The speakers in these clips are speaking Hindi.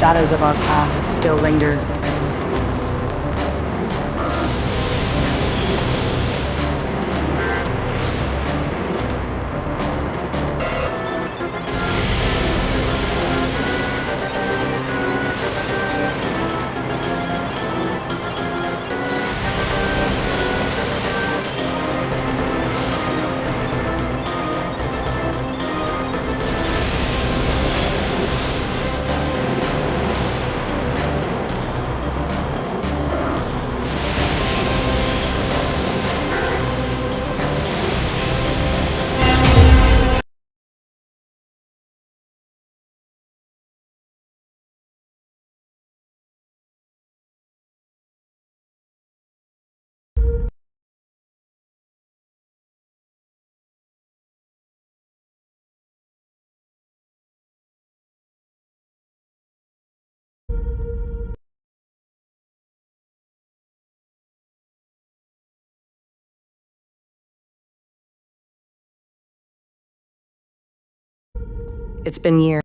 shadows of our past still linger. It's been years.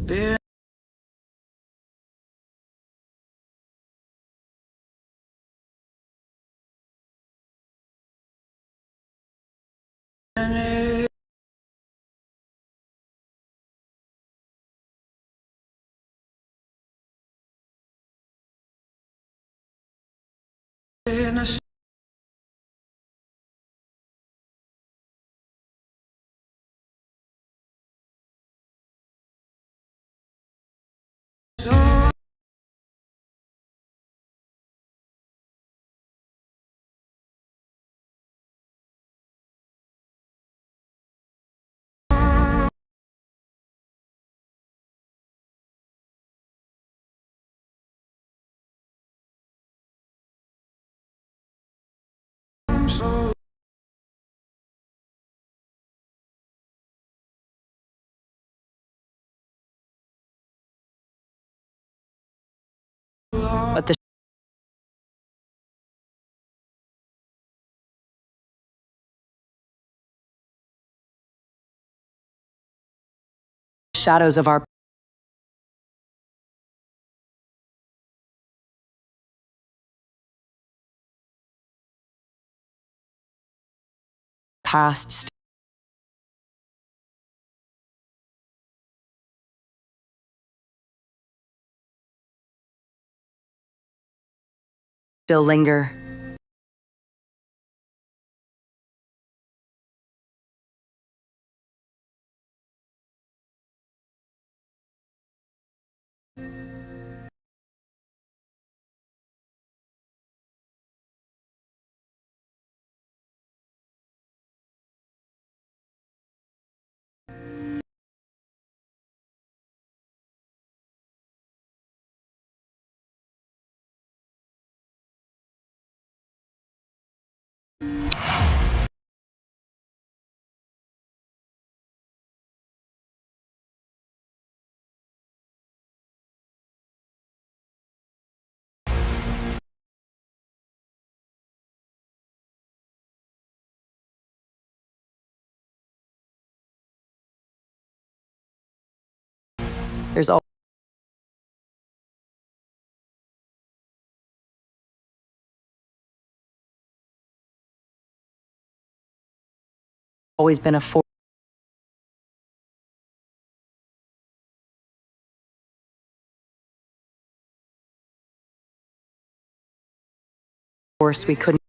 Been in a so But the shadows of our past still linger. There's always been a force we couldn't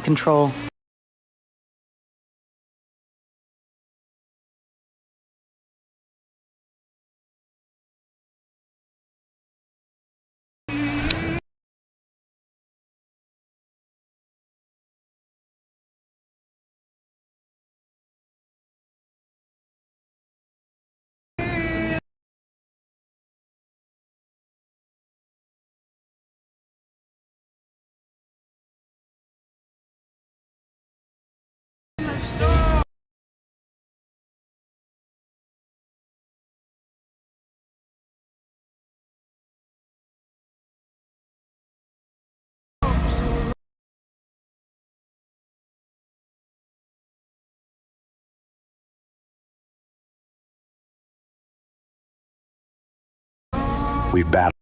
control. We've battled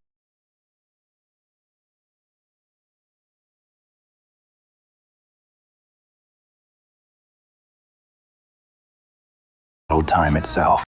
time itself.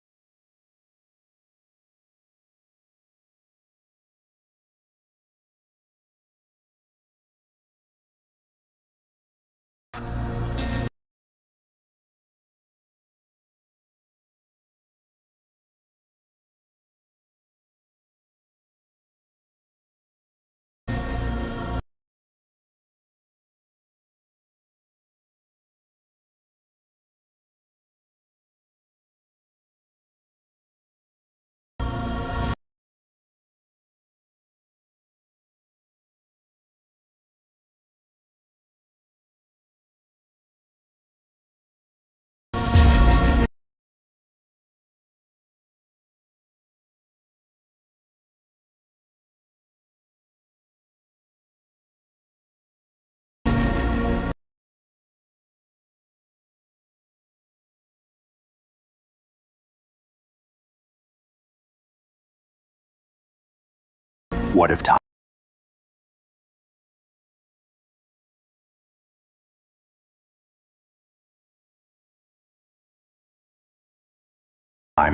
What if time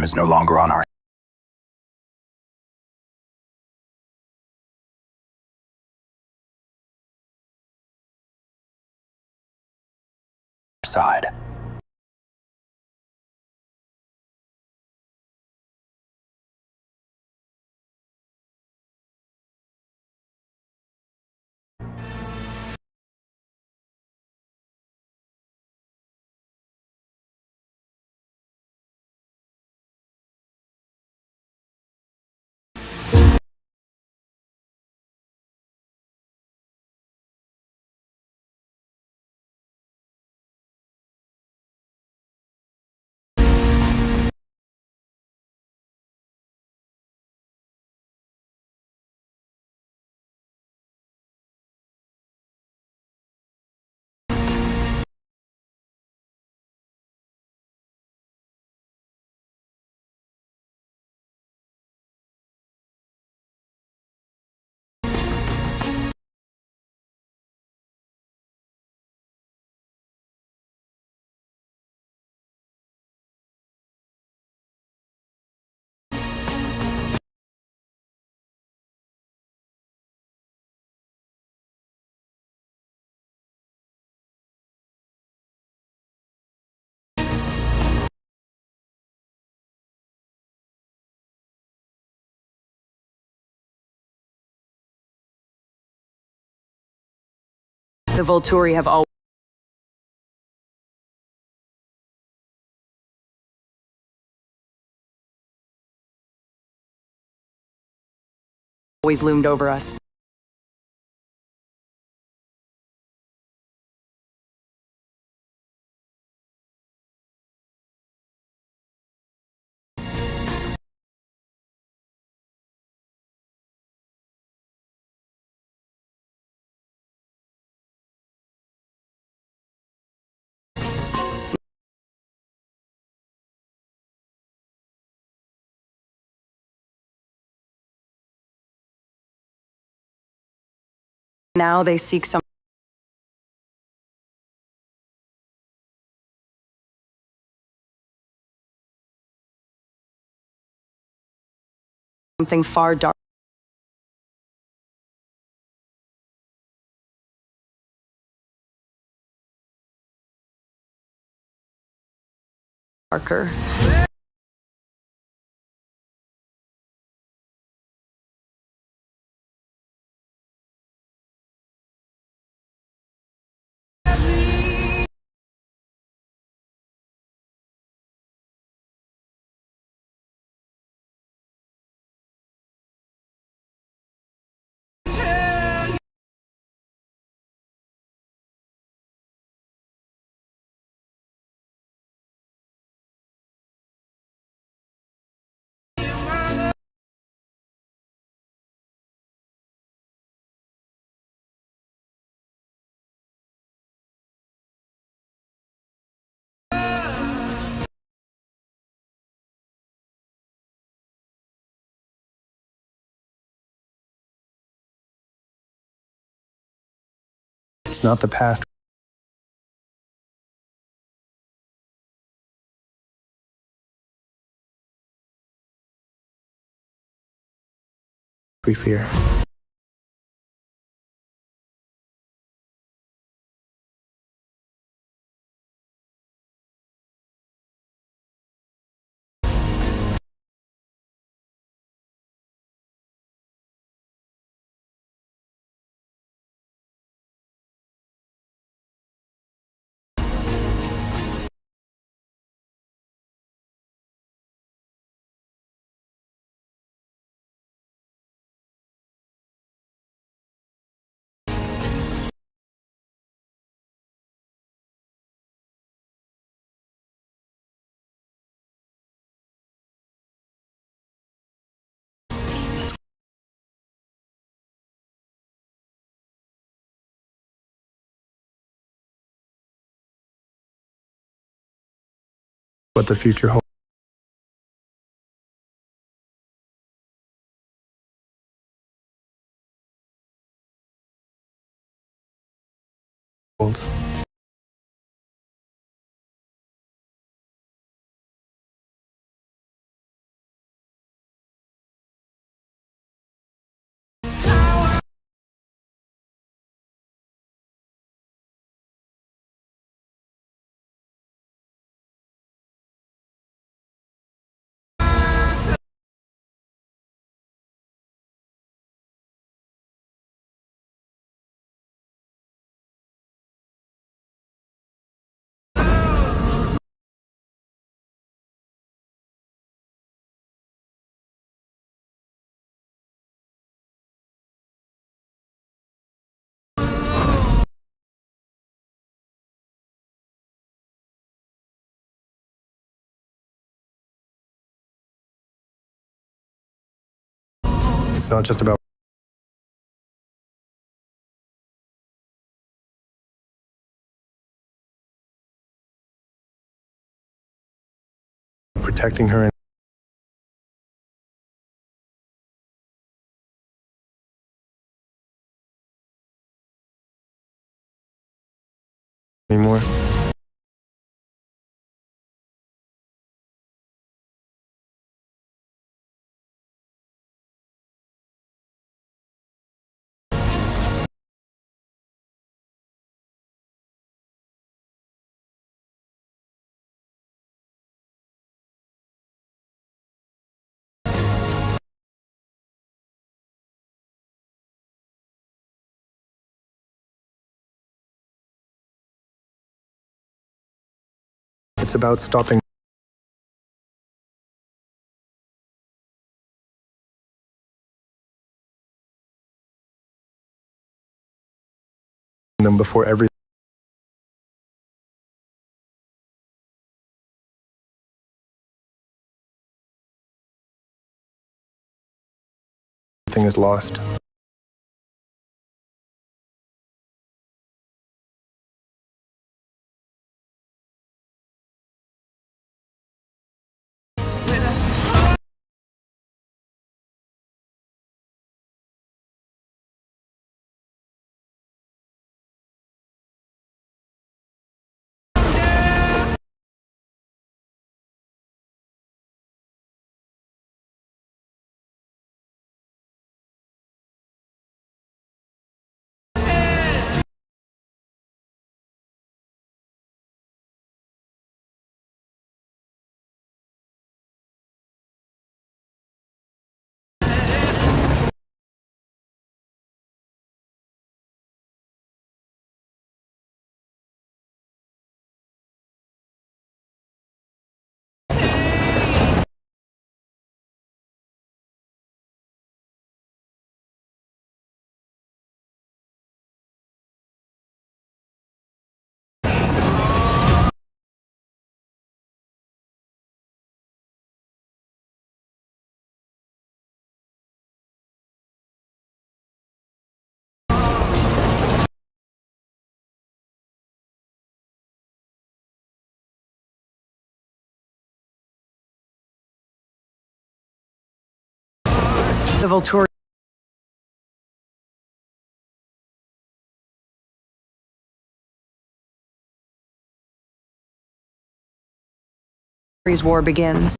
is no longer on our side? The Volturi have always loomed over us. Now they seek something far darker. It's not the past we fear. What the future holds. It's not just about protecting her anymore. It's about stopping them before everything is lost. The Volturi War begins.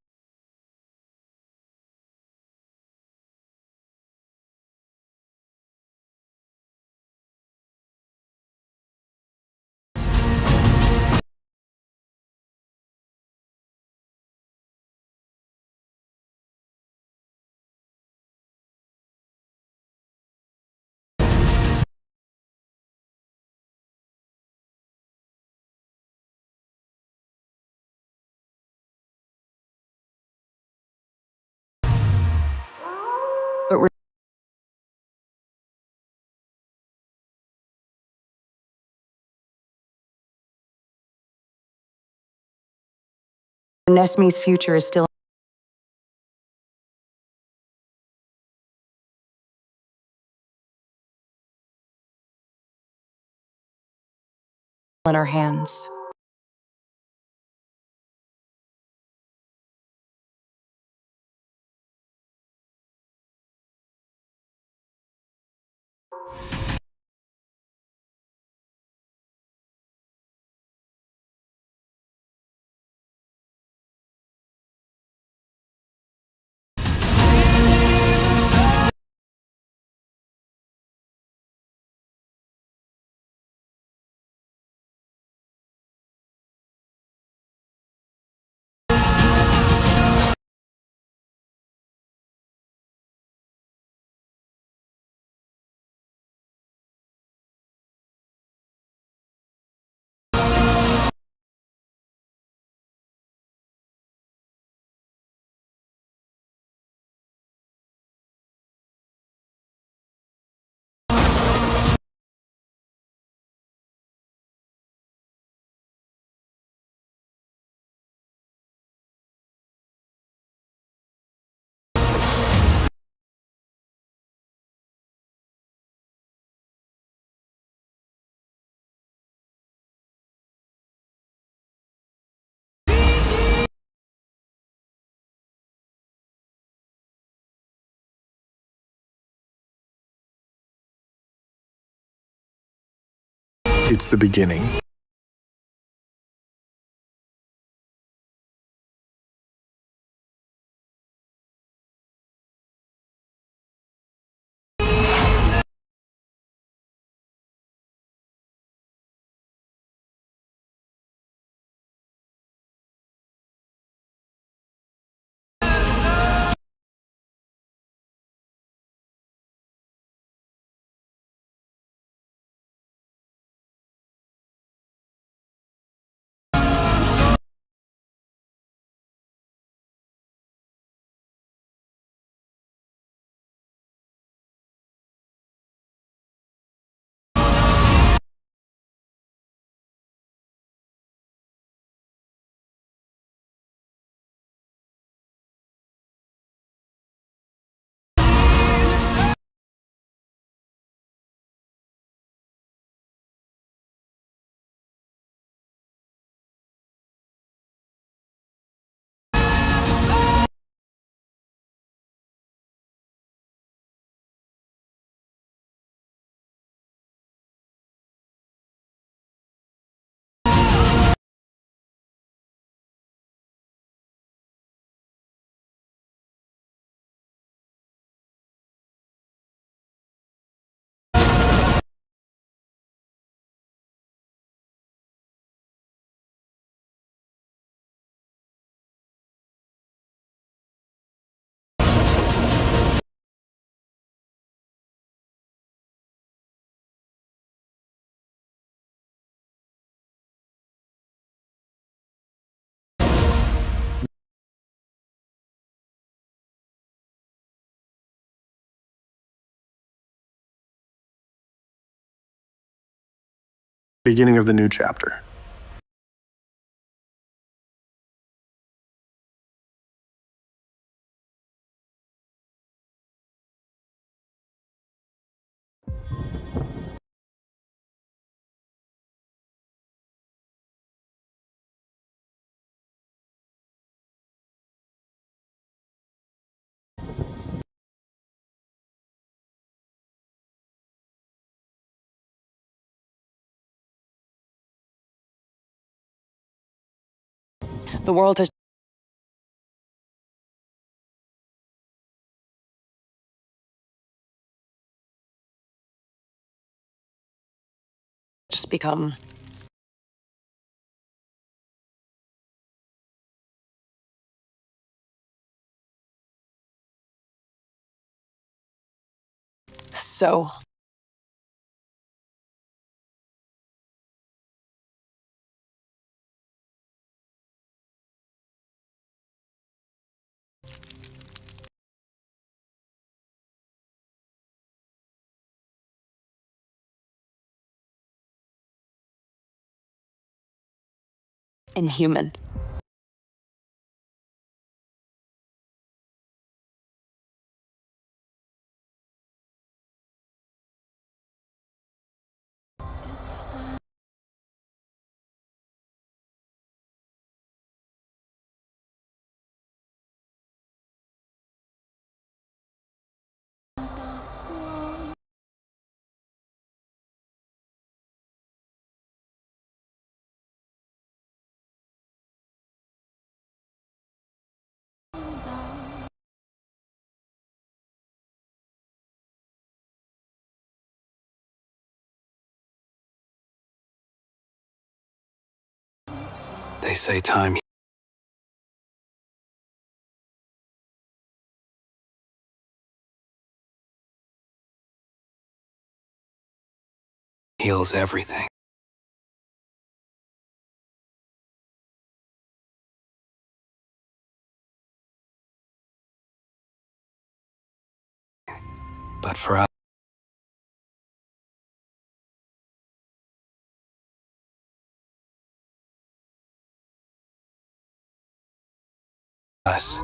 But Nesme's future is still in our hands. It's the beginning. Beginning of the new chapter. The world has become. So. Inhuman. They say time heals everything. But for us,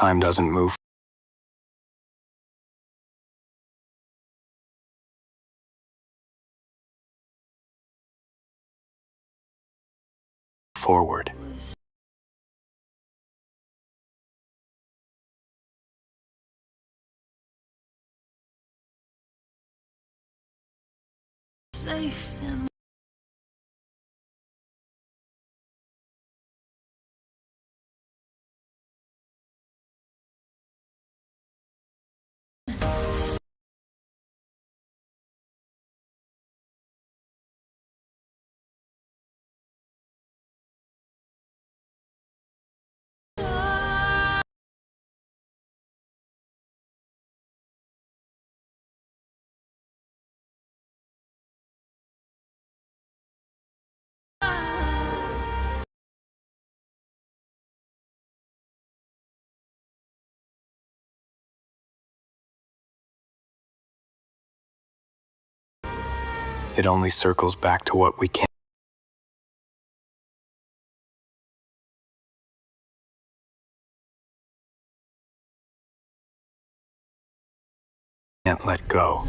time doesn't move forward. Safe It only circles back to what we can't let go.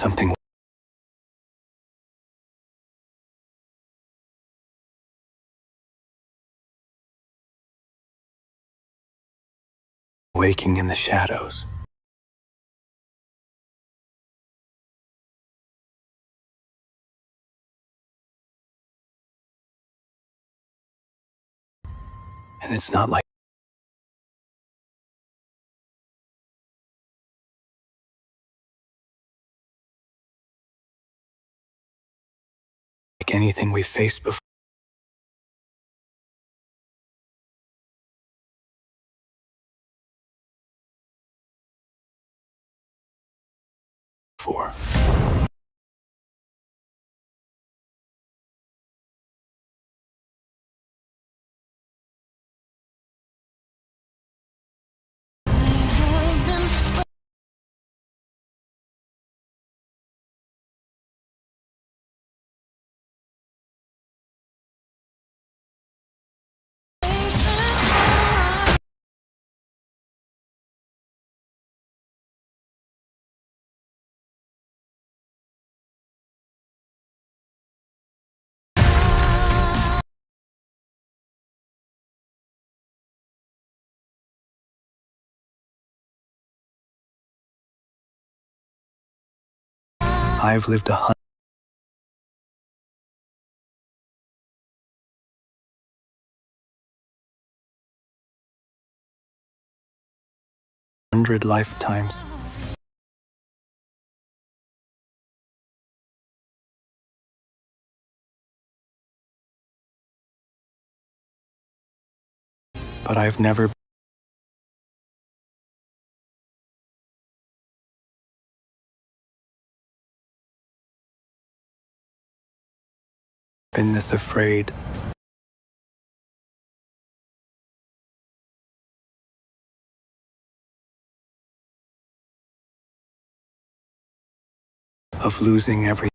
something waking in the shadows. And it's not like anything we faced before. I've lived 100 lifetimes. But I've never been this afraid. Of losing everything.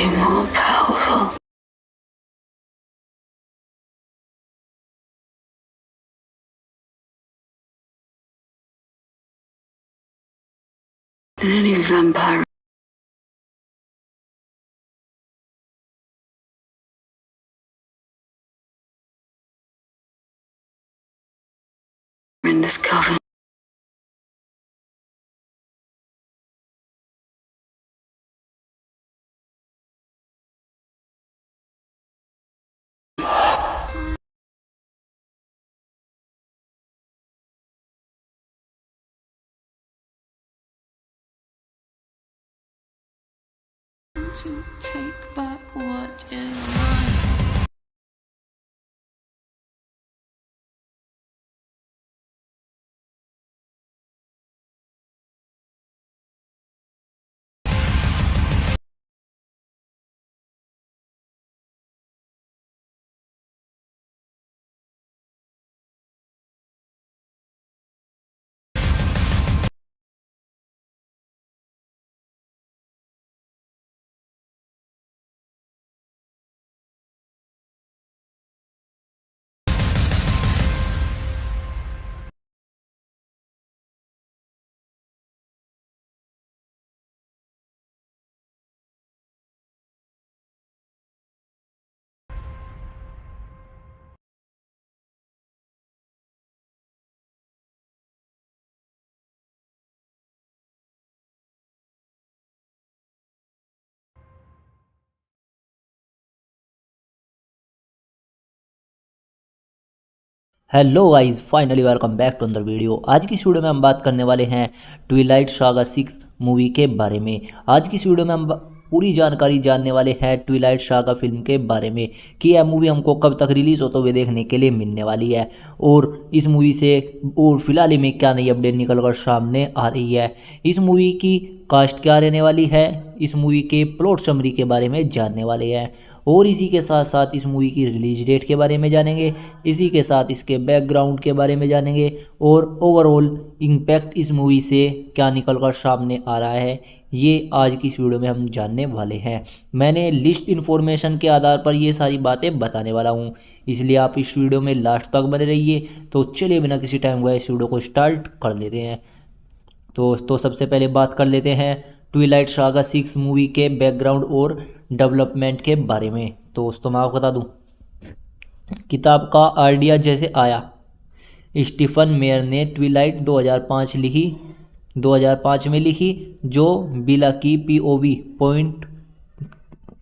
Be more powerful. Than any vampire. In this coven. to take back what is mine. Hello guys, finally welcome back to another video. आज की इस वीडियो में हम बात करने वाले हैं ट्विलाइट सागा 6 मूवी के बारे में। आज की इस वीडियो में हम पूरी जानकारी जानने वाले हैं ट्विलाइट सागा फिल्म के बारे में कि यह मूवी हमको कब तक रिलीज़ होते हुए देखने के लिए मिलने वाली है और इस मूवी से और फिलहाल में क्या नई अपडेट निकल कर सामने आ रही है। इस मूवी की कास्ट क्या रहने वाली है, इस मूवी के प्लॉट समरी के बारे में जानने वाले हैं और इसी के साथ साथ इस मूवी की रिलीज डेट के बारे में जानेंगे। इसी के साथ इसके बैकग्राउंड के बारे में जानेंगे और ओवरऑल इम्पैक्ट इस मूवी से क्या निकल कर सामने आ रहा है, ये आज की इस वीडियो में हम जानने वाले हैं। मैंने लिस्ट इन्फॉर्मेशन के आधार पर ये सारी बातें बताने वाला हूँ, इसलिए आप इस वीडियो में लास्ट तक बने रहिए। तो चलिए बिना किसी टाइम गए इस वीडियो को स्टार्ट कर लेते हैं। तो सबसे पहले बात कर लेते हैं ट्विलाइट सागा 6 मूवी के बैकग्राउंड और डेवलपमेंट के बारे में। तो दोस्तों मैं आपको बता दूं, किताब का आइडिया जैसे आया, स्टीफन मेयर ने ट्विलाइट 2005 में लिखी, जो बिला की पीओवी पॉइंट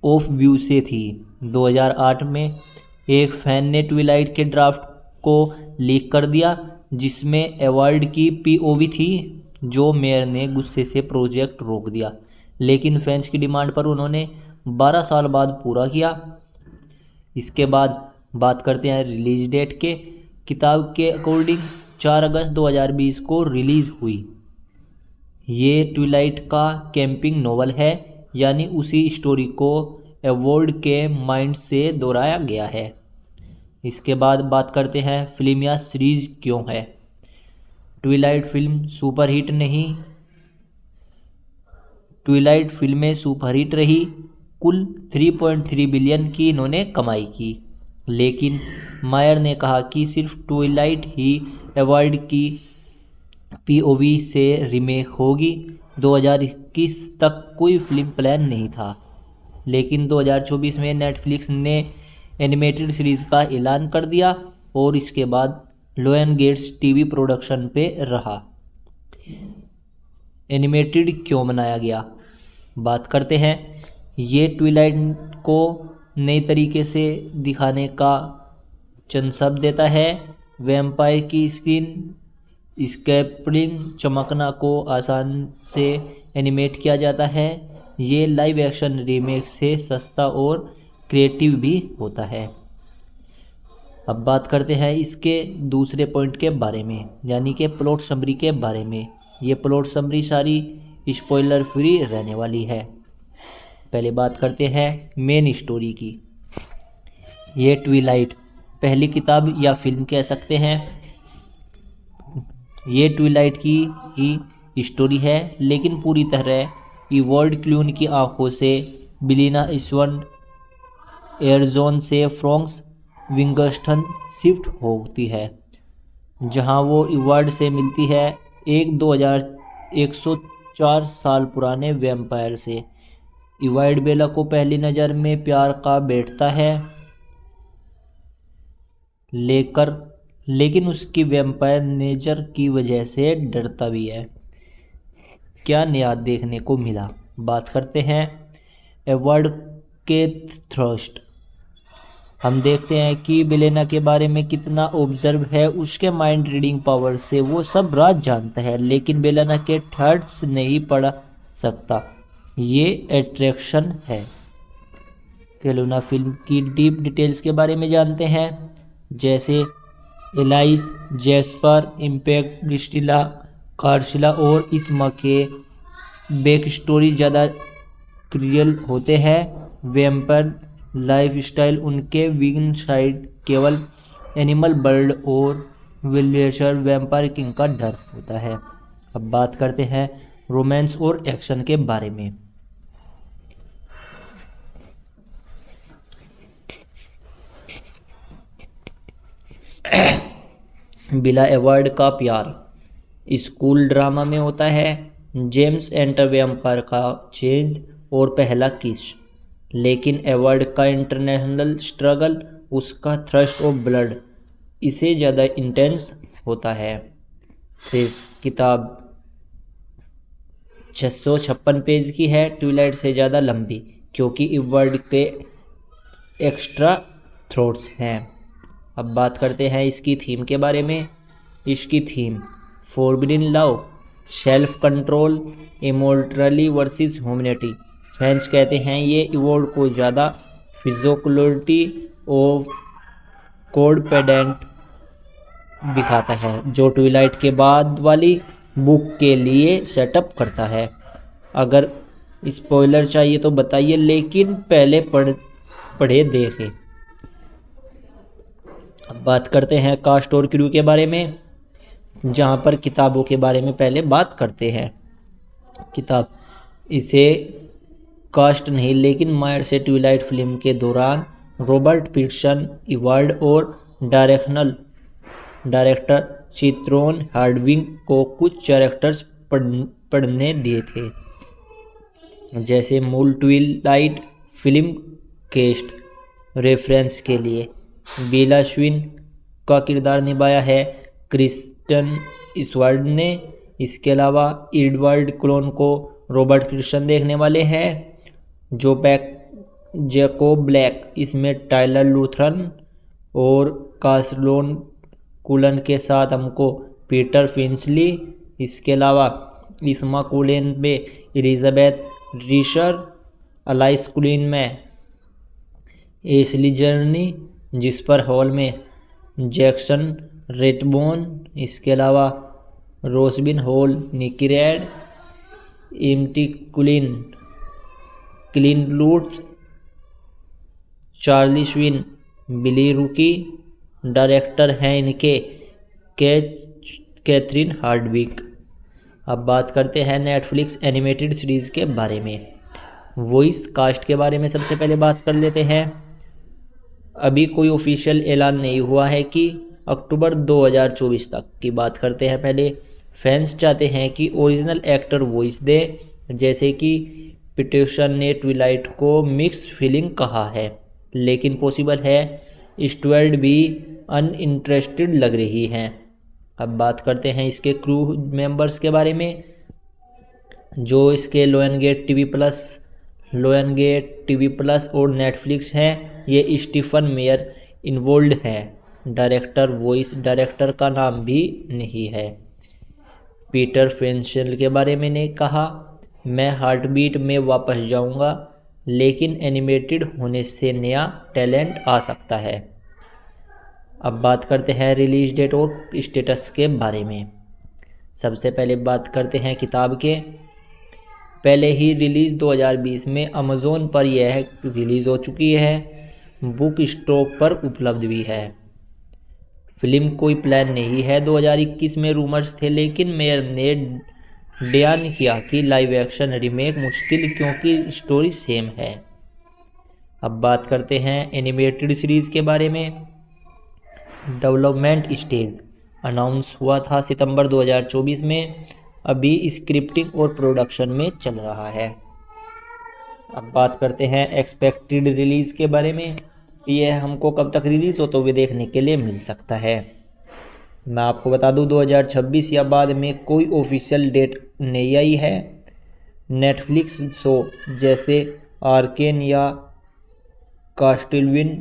ऑफ व्यू से थी। 2008 में एक फैन ने ट्विलाइट के ड्राफ्ट को लीक कर दिया, जिसमें एवार्ड की पीओवी थी, जो मेयर ने गुस्से से प्रोजेक्ट रोक दिया, लेकिन फैंस की डिमांड पर उन्होंने 12 साल बाद पूरा किया। इसके बाद बात करते हैं रिलीज डेट के। किताब के अकॉर्डिंग 4 अगस्त 2020 को रिलीज़ हुई। ये ट्विलाइट का कैंपिंग नॉवल है, यानी उसी स्टोरी को एवॉर्ड के माइंड से दोहराया गया है। इसके बाद बात करते हैं फिल्म या सीरीज़ क्यों है। ट्विलाइट फिल्म सुपरहिट नहीं, ट्विलाइट फिल्में सुपरहिट रही। कुल 3.3 बिलियन की इन्होंने कमाई की, लेकिन मायर ने कहा कि सिर्फ ट्विलाइट ही अवार्ड की पीओवी से रीमेक होगी। 2021 तक कोई फिल्म प्लान नहीं था, लेकिन 2024 में नेटफ्लिक्स ने एनिमेटेड सीरीज़ का ऐलान कर दिया और इसके बाद लायनगेट्स टीवी प्रोडक्शन पे रहा। एनिमेटेड क्यों बनाया गया, बात करते हैं। ये ट्विलाइट को नए तरीके से दिखाने का चंसब देता है। वैम्पायर की स्क्रीन स्कैपलिंग चमकना को आसान से एनिमेट किया जाता है। ये लाइव एक्शन रीमेक से सस्ता और क्रिएटिव भी होता है। अब बात करते हैं इसके दूसरे पॉइंट के बारे में, यानी कि प्लॉट समरी के बारे में। ये प्लॉट समरी सारी स्पॉइलर फ्री रहने वाली है। पहले बात करते हैं मेन स्टोरी की। ये ट्विलाइट पहली किताब या फिल्म कह सकते हैं। ये ट्विलाइट की ही स्टोरी है, लेकिन पूरी तरह इवॉल्ड क्लून की आंखों से बिलीना इस्वन एयरजोन से फ्रॉन्क्स विंगस्टन शिफ्ट होती है, जहां वो इवार्ड से मिलती है, एक 2104 साल पुराने वैम्पायर से। इवाइड बेला को पहली नज़र में प्यार का बैठता है, लेकिन उसकी वैम्पायर नेचर की वजह से डरता भी है। क्या नया देखने को मिला, बात करते हैं एडवर्ड के थ्रस्ट। हम देखते हैं कि बेलेना के बारे में कितना ऑब्जर्व है। उसके माइंड रीडिंग पावर से वो सब राज जानता है, लेकिन बेलेना के थॉट्स नहीं पढ़ सकता। ये अट्रैक्शन है। कैलुना फिल्म की डीप डिटेल्स के बारे में जानते हैं, जैसे एलाइस, जैस्पर, इम्पैक्ट, क्रिस्टिला, कार्सिला और इस माँ के बैक स्टोरी ज़्यादा रियल होते हैं। वैम्पायर लाइफ स्टाइल, उनके वीगन साइड केवल एनिमल बर्ड और विलेजर वैम्पायर किंग का डर होता है। अब बात करते हैं रोमांस और एक्शन के बारे में। बिला एवॉर्ड का प्यार स्कूल ड्रामा में होता है। जेम्स एंटर वैम्पायर का चेंज और पहला किस। लेकिन एवॉर्ड का इंटरनेशनल स्ट्रगल, उसका थ्रस्ट ऑफ ब्लड इसे ज़्यादा इंटेंस होता है। फिर किताब 656 पेज की है, ट्विलाइट से ज़्यादा लंबी, क्योंकि एवॉर्ड के एक्स्ट्रा थ्रोट्स हैं। अब बात करते हैं इसकी थीम के बारे में। इसकी theme forbidden love, self control, immortality versus humanity. Fans कहते हैं ये अवार्ड को ज़्यादा फिजिकलिटी और कोड पेडेंट दिखाता है, जो ट्विलाइट के बाद वाली बुक के लिए सेटअप करता है। अगर स्पॉइलर चाहिए तो बताइए, लेकिन पहले पढ़े देखें। अब बात करते हैं कास्ट और क्रू के बारे में, जहाँ पर किताबों के बारे में पहले बात करते हैं। किताब इसे कास्ट नहीं, लेकिन मायर से ट्विलाइट फिल्म के दौरान रॉबर्ट पिटसन अवार्ड और डायरेक्टर चित्रोन हार्डविंग को कुछ कैरेक्टर्स पढ़ने दिए थे, जैसे मूल ट्विलाइट फिल्म केस्ट रेफरेंस के लिए। बेला स्विन का किरदार निभाया है क्रिस्टन स्टुअर्ट ने। इसके अलावा एडवर्ड क्लोन को रॉबर्ट पिटसन देखने वाले हैं। जैकोब ब्लैक इसमें टाइलर लूथरन और कास्लोन कुलन के साथ हमको पीटर फिंचली। इसके अलावा इसमा कुलिन में एलिजाबेथ रिशर, अलाइस कुलिन में एशली जर्नी, जिस्पर हॉल में जैक्सन रेटबोन। इसके अलावा रोसबिन हॉल, निकी red, empty कुलिन, clean loots, Charlie स्विन, बिली रूकी। डायरेक्टर हैं इनके कैथरीन हार्डविक। अब बात करते हैं नेटफ्लिक्स एनिमेटेड सीरीज़ के बारे में। वॉइस कास्ट के बारे में सबसे पहले बात कर लेते हैं। अभी कोई ऑफिशियल ऐलान नहीं हुआ है कि अक्टूबर 2024 तक की बात करते हैं। पहले फैंस चाहते हैं कि ओरिजिनल एक्टर वॉइस दे, जैसे कि पिटिशन ने ट्विलाइट को मिक्स फीलिंग कहा है, लेकिन पॉसिबल है स्टुअर्ट भी अनइंटरेस्टेड लग रही हैं। अब बात करते हैं इसके क्रू मेंबर्स के बारे में, जो इसके लोयनगेट टीवी प्लस और नेटफ्लिक्स हैं। ये स्टीफन मेयर इन्वॉल्व हैं। डायरेक्टर वॉइस डायरेक्टर का नाम भी नहीं है। पीटर फेंशल के बारे में ने कहा, मैं हार्टबीट में वापस जाऊंगा, लेकिन एनिमेटेड होने से नया टैलेंट आ सकता है। अब बात करते हैं रिलीज डेट और स्टेटस के बारे में। सबसे पहले बात करते हैं किताब के। पहले ही रिलीज़ 2020 में अमेज़ॉन पर यह रिलीज़ हो चुकी है। बुक स्टॉक पर उपलब्ध भी है। फिल्म कोई प्लान नहीं है। 2021 में रूमर्स थे, लेकिन मेयर ने बयान किया कि लाइव एक्शन रीमेक मुश्किल, क्योंकि स्टोरी सेम है। अब बात करते हैं एनिमेटेड सीरीज़ के बारे में। डेवलपमेंट स्टेज अनाउंस हुआ था सितंबर 2024 में। अभी स्क्रिप्टिंग और प्रोडक्शन में चल रहा है। अब बात करते हैं एक्सपेक्टेड रिलीज़ के बारे में। यह हमको कब तक रिलीज़ होते हुए देखने के लिए मिल सकता है। मैं आपको बता दूं 2026 या बाद में कोई ऑफिशियल डेट नहीं आई है। नेटफ्लिक्स शो जैसे आर्केन या कास्टिलविन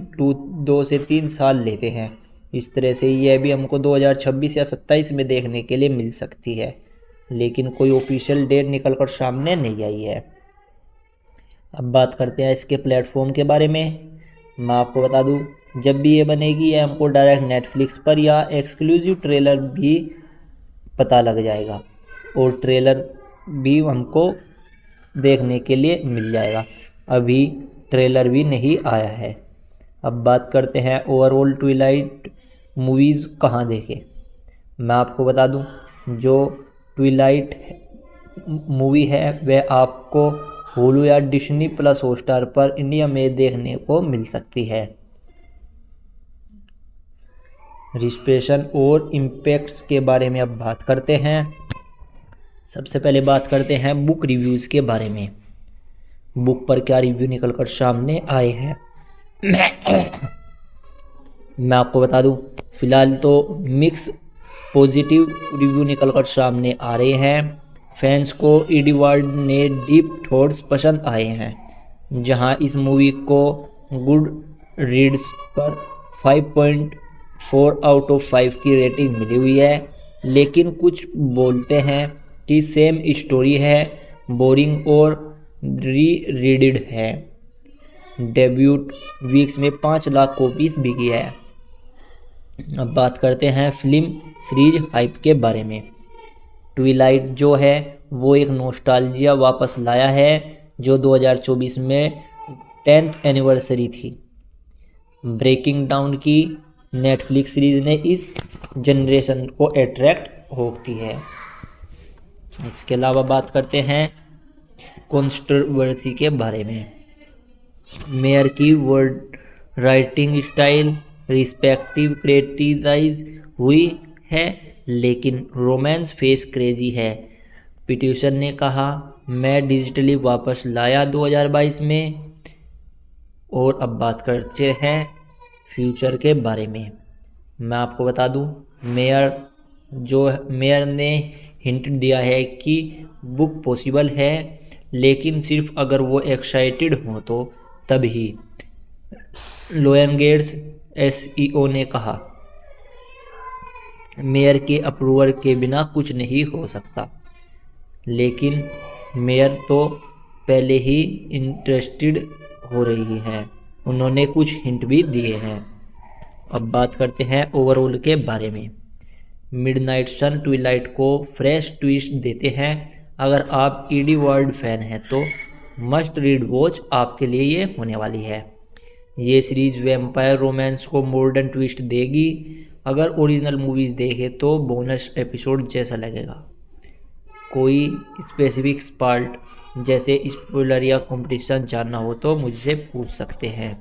2 से 3 साल लेते हैं। इस तरह से यह भी हमको 2026 या 27 में देखने के लिए मिल सकती है, लेकिन कोई ऑफिशियल डेट निकल कर सामने नहीं आई है। अब बात करते हैं इसके प्लेटफॉर्म के बारे में। मैं आपको बता दूं, जब भी ये बनेगी ये हमको डायरेक्ट नेटफ्लिक्स पर या एक्सक्लूसिव ट्रेलर भी पता लग जाएगा और ट्रेलर भी हमको देखने के लिए मिल जाएगा। अभी ट्रेलर भी नहीं आया है। अब बात करते हैं ओवरऑल ट्विलाइट मूवीज़ कहाँ देखें। मैं आपको बता दूं, जो ट्विलाइट मूवी है वह आपको हुलू या डिज्नी प्लस हॉटस्टार पर इंडिया में देखने को मिल सकती है। रिस्पेशन और इम्पैक्ट्स के बारे में अब बात करते हैं। सबसे पहले बात करते हैं बुक रिव्यूज़ के बारे में। बुक पर क्या रिव्यू निकल कर सामने आए हैं मैं आपको बता दूं, फिलहाल तो मिक्स पॉजिटिव रिव्यू निकल कर सामने आ रहे हैं। फैंस को ईडी वार्ड ने डीप थॉट्स पसंद आए हैं, जहां इस मूवी को गुड रीड्स पर 5.4 आउट ऑफ 5 की रेटिंग मिली हुई है। लेकिन कुछ बोलते हैं कि सेम स्टोरी है, बोरिंग और रीडेड है। डेब्यूट वीक्स में 5 लाख कॉपीज़ बिकी है। अब बात करते हैं फिल्म सीरीज हाइप के बारे में। ट्विलाइट जो है वो एक नॉस्टैल्जिया वापस लाया है, जो 2024 में 10th एनिवर्सरी थी। ब्रेकिंग डाउन की नेटफ्लिक्स सीरीज ने इस जनरेशन को अट्रैक्ट होती है। इसके अलावा बात करते हैं कंट्रोवर्सी के बारे में। मेयर की word writing style respective criticize हुई है, लेकिन रोमांस फेस क्रेजी है। पिट्यूशन ने कहा, मैं डिजिटली वापस लाया 2022 में। और अब बात करते हैं फ्यूचर के बारे में। मैं आपको बता दूं, मेयर ने हिंट दिया है कि बुक पॉसिबल है, लेकिन सिर्फ अगर वो एक्साइटेड हो तो तभी। लोयन गेट्स एसईओ ने कहा, मेयर के अप्रूवल के बिना कुछ नहीं हो सकता, लेकिन मेयर तो पहले ही इंटरेस्टेड हो रही हैं। उन्होंने कुछ हिंट भी दिए हैं। अब बात करते हैं ओवरऑल के बारे में। मिडनाइट सन ट्विलाइट को फ्रेश ट्विस्ट देते हैं। अगर आप ईडी वर्ल्ड फैन हैं तो मस्ट रीड वॉच आपके लिए ये होने वाली है। ये सीरीज़ वैम्पायर रोमांस को मॉडर्न ट्विस्ट देगी। अगर ओरिजिनल मूवीज़ देखें तो बोनस एपिसोड जैसा लगेगा। कोई स्पेसिफिक पार्ट जैसे स्पॉइलर या कंपटीशन जानना हो तो मुझसे पूछ सकते हैं।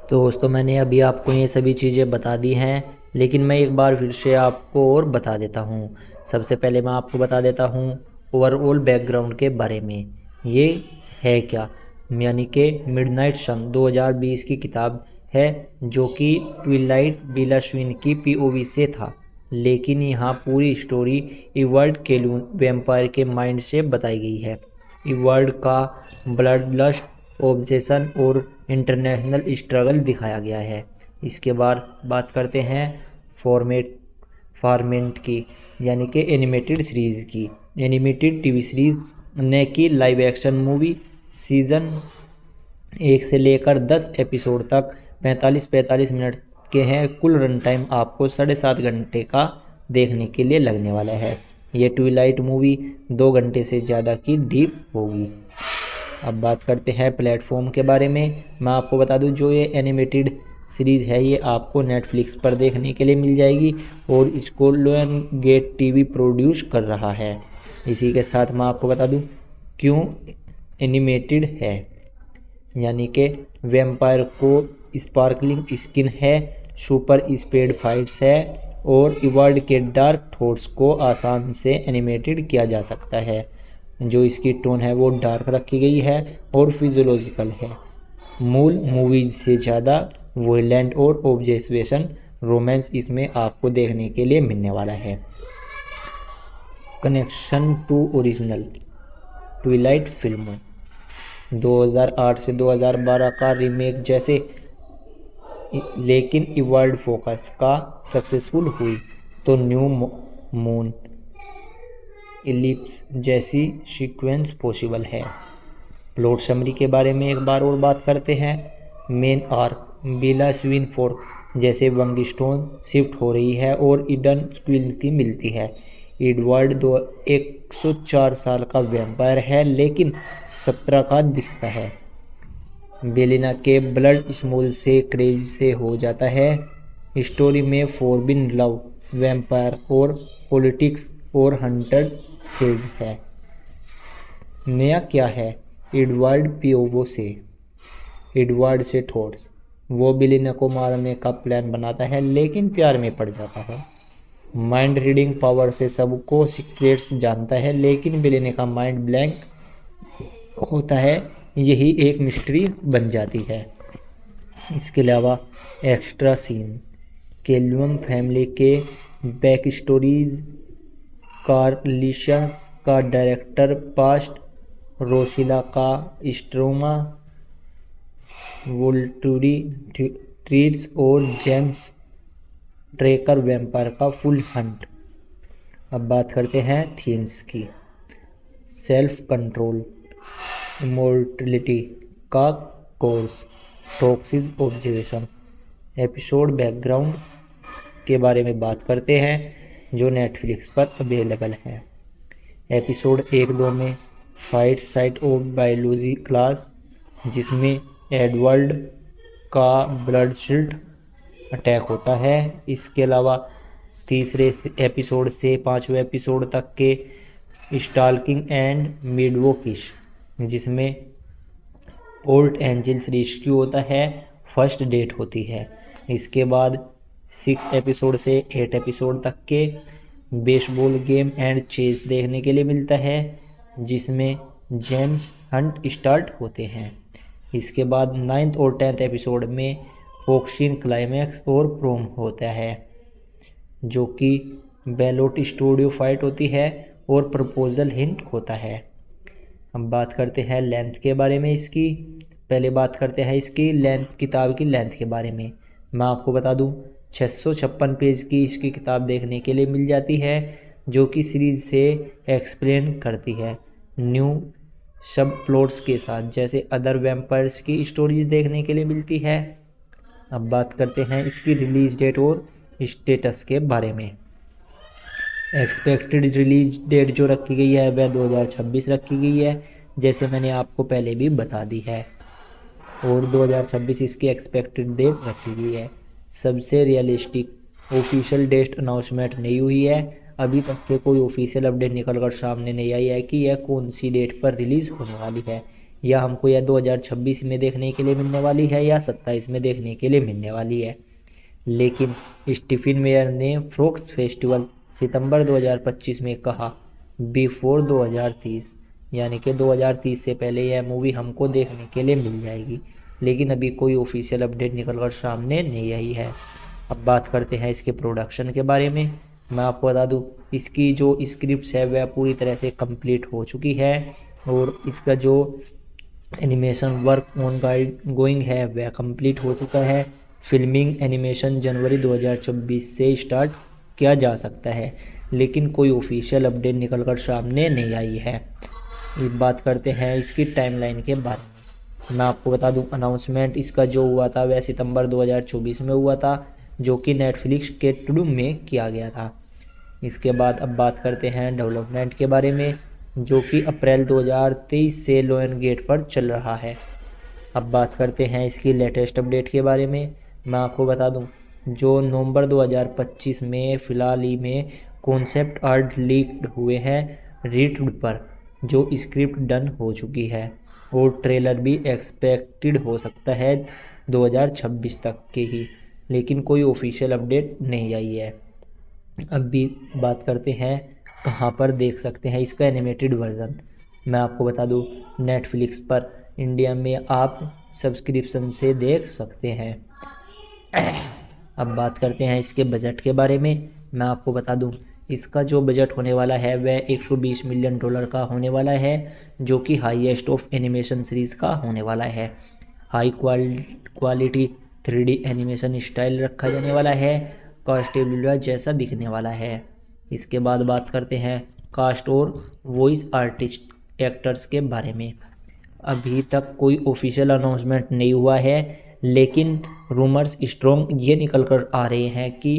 तो दोस्तों, मैंने अभी आपको ये सभी चीज़ें बता दी हैं, लेकिन मैं एक बार फिर से आपको और बता देता हूँ। सबसे पहले मैं आपको बता देता हूँ ओवरऑल बैकग्राउंड के बारे में। ये है क्या, यानी कि मिडनाइट सन 2020 की किताब है, जो कि ट्विलाइट बिलाश्विन की पीओवी से था, लेकिन यहाँ पूरी स्टोरी इवर्ड केलून वैम्पायर के माइंड से बताई गई है। इवर्ड का ब्लड लस्ट, ऑब्सेशन और इंटरनेशनल स्ट्रगल दिखाया गया है। इसके बाद बात करते हैं फॉर्मेट की, यानी कि एनिमेटेड सीरीज़ की। एनिमेटेड टीवी सीरीज ने की लाइव एक्शन मूवी सीज़न 1 से लेकर 10 एपिसोड तक 45 मिनट के हैं। कुल रन टाइम आपको 7.5 घंटे का देखने के लिए लगने वाला है। ये ट्विलाइट मूवी 2 घंटे से ज़्यादा की डीप होगी। अब बात करते हैं प्लेटफॉर्म के बारे में। मैं आपको बता दूं, जो ये एनिमेटेड सीरीज़ है ये आपको नेटफ्लिक्स पर देखने के लिए मिल जाएगी और इसको लोयन गेट टीवी प्रोड्यूस कर रहा है। इसी के साथ मैं आपको बता दूं क्यों एनिमेटेड है, यानी कि वैम्पायर को स्पार्कलिंग स्किन है, सुपर स्पीड फाइट्स है और इवर्ड के डार्क थॉट्स को आसान से एनिमेटेड किया जा सकता है। जो इसकी टोन है वो डार्क रखी गई है और फिजियोलॉजिकल है। मूल मूवीज से ज़्यादा वॉयलेंट और ऑब्जेक्शन रोमांस इसमें आपको देखने के लिए मिलने वाला है। Connection to original Twilight film 2008 से 2012 का रीमेक जैसे, लेकिन इवर्ड फोकस का सक्सेसफुल हुई तो न्यू मून इलिप्स जैसी सीक्वेंस पॉसिबल है। प्लॉट समरी के बारे में एक बार और बात करते हैं। मेन आर्क बेला स्विन फोर्क जैसे वंगस्टोन शिफ्ट हो रही है और ईडन क्वीन की मिलती है। एडवर्ड 104 साल का वैम्पायर है लेकिन 17 का दिखता है। बेलिना के ब्लड स्मॉल से क्रेज से हो जाता है। स्टोरी में फॉरबिन लव, वैम्पायर और पॉलिटिक्स और हंटर चेज है। नया क्या है? एडवर्ड पियोवो से। एडवर्ड से थॉट्स, वो बेलिना को मारने का प्लान बनाता है लेकिन प्यार में पड़ जाता है। माइंड रीडिंग पावर से सबको सीक्रेट्स जानता है लेकिन बेलिना का माइंड ब्लैंक होता है, यही एक मिस्ट्री बन जाती है। इसके अलावा एक्स्ट्रा सीन, केल्विन फैमिली के बैक स्टोरीज, कार्लिशन का डायरेक्टर पास्ट, रोशिला का स्ट्रोमा, वोल्टूरी ट्रीट्स और जेम्स ट्रेकर वैम्पायर का फुल हंट। अब बात करते हैं थीम्स की। सेल्फ कंट्रोल, इमोर्टलिटी का course, toxins observation. Episode background के बारे में बात करते हैं जो नेटफ्लिक्स पर अवेलेबल है। एपिसोड 1-2 में fight site of biology class, जिसमें एडवर्ड का ब्लड शील्ड अटैक होता है। इसके अलावा तीसरे एपिसोड से 5वें एपिसोड तक के स्टाल्किंग एंड मिडवो किश, जिसमें ओल्ड एंजल्स रेस्क्यू होता है, फर्स्ट डेट होती है। इसके बाद 6 एपिसोड से 8 एपिसोड तक के बेसबॉल गेम एंड चेस देखने के लिए मिलता है, जिसमें जेम्स हंट स्टार्ट होते हैं। इसके बाद 9th और 10th एपिसोड में ऑक्सीन क्लाइमैक्स और प्रोम होता है, जो कि बैलोट स्टूडियो फाइट होती है और प्रपोजल हिंट होता है। अब बात करते हैं लेंथ के बारे में इसकी। पहले बात करते हैं इसकी लेंथ, किताब की लेंथ के बारे में। मैं आपको बता दूं 656 पेज की इसकी किताब देखने के लिए मिल जाती है, जो कि सीरीज से एक्सप्लेन करती है न्यू सब प्लॉट्स के साथ, जैसे अदर वैम्पायर्स की स्टोरीज देखने के लिए मिलती है। अब बात करते हैं इसकी रिलीज डेट और स्टेटस के बारे में। एक्सपेक्टेड रिलीज डेट जो रखी गई है वह 2026 रखी गई है, जैसे मैंने आपको पहले भी बता दी है, और 2026 इसकी एक्सपेक्टेड डेट रखी गई है। सबसे रियलिस्टिक ऑफिशियल डेट अनाउंसमेंट नहीं हुई है, अभी तक के कोई ऑफिशियल अपडेट निकल कर सामने नहीं आई है कि यह कौन सी डेट पर रिलीज़ होने वाली है, या हमको यह 2026 में देखने के लिए मिलने वाली है या 27 में देखने के लिए मिलने वाली है। लेकिन स्टीफन मेयर ने फ्रोक्स फेस्टिवल सितंबर 2025 में कहा बिफोर 2030, यानी कि 2030 से पहले यह मूवी हमको देखने के लिए मिल जाएगी, लेकिन अभी कोई ऑफिशियल अपडेट निकल कर सामने नहीं आई है। अब बात करते हैं इसके प्रोडक्शन के बारे में। मैं आपको बता दूं इसकी जो स्क्रिप्ट है वह पूरी तरह से कंप्लीट हो चुकी है, और इसका जो एनिमेशन वर्क ऑन गोइंग है वह कंप्लीट हो चुका है। फिल्मिंग एनिमेशन जनवरी 2024 से स्टार्ट किया जा सकता है, लेकिन कोई ऑफिशियल अपडेट निकल कर सामने नहीं आई है। एक बात करते हैं इसकी टाइमलाइन के बारे में। मैं आपको बता दूं अनाउंसमेंट इसका जो हुआ था वह सितंबर 2024 में हुआ था, जो कि नेटफ्लिक्स के टुडू में किया गया था। इसके बाद अब बात करते हैं डेवलपमेंट के बारे में, जो कि अप्रैल 2023 से लोयन गेट पर चल रहा है। अब बात करते हैं इसकी लेटेस्ट अपडेट के बारे में। मैं आपको बता दूं जो नवंबर 2025 में फ़िलहाल ही में कॉन्सेप्ट आर्ट लीक्ड हुए हैं रीड पर, जो स्क्रिप्ट डन हो चुकी है, और ट्रेलर भी एक्सपेक्टेड हो सकता है 2026 तक के ही, लेकिन कोई ऑफिशियल अपडेट नहीं आई है। अब भी बात करते हैं कहाँ पर देख सकते हैं इसका एनिमेटेड वर्जन। मैं आपको बता दूं नेटफ्लिक्स पर इंडिया में आप सब्सक्रिप्शन से देख सकते हैं। अब बात करते हैं इसके बजट के बारे में। मैं आपको बता दूं इसका जो बजट होने वाला है वह $120 मिलियन का होने वाला है, जो कि हाईएस्ट ऑफ एनिमेशन सीरीज़ का होने वाला है। High quality 3D animation style रखा जाने वाला है, कास्टेबुला जैसा दिखने वाला है। इसके बाद बात करते हैं कास्ट और वॉइस आर्टिस्ट एक्टर्स के बारे में अभी तक कोई ऑफिशियल अनाउंसमेंट नहीं हुआ है, लेकिन रूमर्स स्ट्रॉन्ग ये निकल कर आ रहे हैं कि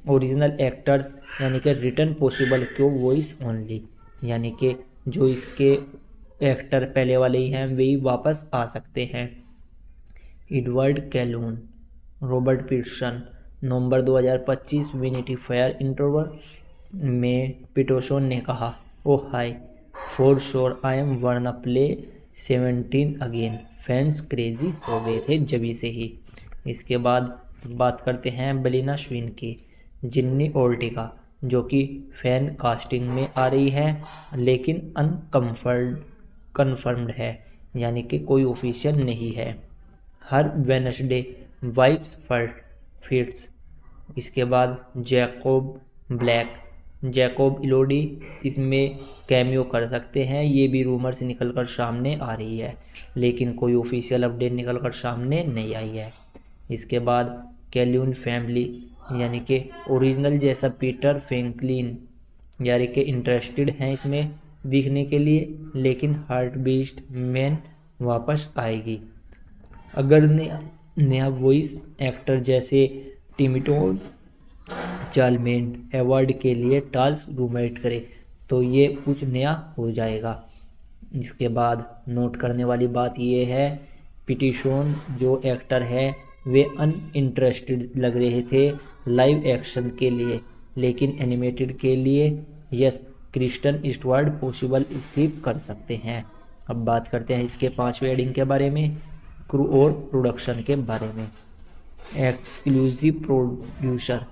ओरिजिनल एक्टर्स यानी कि रिटर्न पॉसिबल क्यों वॉइस ओनली, यानी कि जो इसके एक्टर पहले वाले ही हैं वही वापस आ सकते हैं। एडवर्ड कैलून, रॉबर्ट पीटरसन, नवंबर 2025 विनिटी फेयर इंटरव्यू में पीटरसन ने कहा, oh hi, for sure I am wanna play 17 again. Fans crazy हो गए थे जभी से ही। इसके बाद बात करते हैं बेलिना स्विन की, जिन्नी ओर्टेगा, जो कि फैन कास्टिंग में आ रही है लेकिन कन्फर्म्ड है, यानी कि कोई ऑफिशियल नहीं है। हर वेनसडे वाइफ्स फिट्स। इसके बाद जैकोब ब्लैक, जैकोब इलोडी इसमें कैमियो कर सकते हैं, ये भी रूमर से निकल कर सामने आ रही है, लेकिन कोई ऑफिशियल अपडेट निकल कर सामने नहीं आई है। इसके बाद कैल्यून फैमिली यानी कि ओरिजिनल जैसा पीटर फ्रैंकलिन यानी कि इंटरेस्टेड हैं इसमें दिखने के लिए, लेकिन हार्ट बीस्ट मैन वापस आएगी। अगर नया वॉइस एक्टर जैसे टिमिटो चालमेंट अवार्ड के लिए टाल्स रूमेट करे तो ये कुछ नया हो जाएगा। इसके बाद नोट करने वाली बात ये है, पिटिशन जो एक्टर है वे अनइंटरेस्टेड लग रहे थे लाइव एक्शन के लिए, लेकिन एनिमेटेड के लिए yes Kristen Stewart possible skip कर सकते हैं। अब बात करते हैं इसके 5वें एडिंग के बारे में, क्रू और प्रोडक्शन के बारे में। Exclusive producer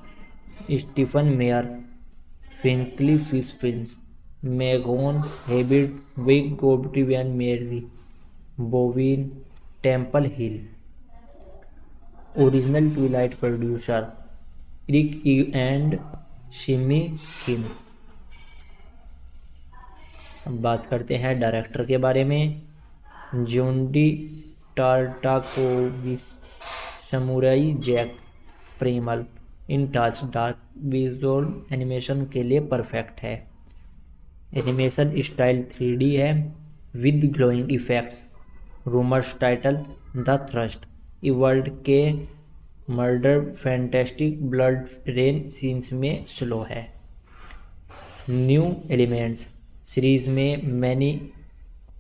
Stephen Meyer, frankly fish films, मेगोन हेबिट, विग गोब्टिवियन मेरी, बोविन, temple hill. Original Twilight producer Rick and शिमी किन। अब बात करते हैं डायरेक्टर के बारे में, जोंडी टार्टाकोविस, समुराई जैक प्रेमल। इन टच डार्क विजुअल एनिमेशन के लिए परफेक्ट है। एनिमेशन स्टाइल 3D है with glowing effects. Rumours title the thrust, world के murder fantastic blood rain scenes में स्लो है। न्यू एलिमेंट्स सीरीज में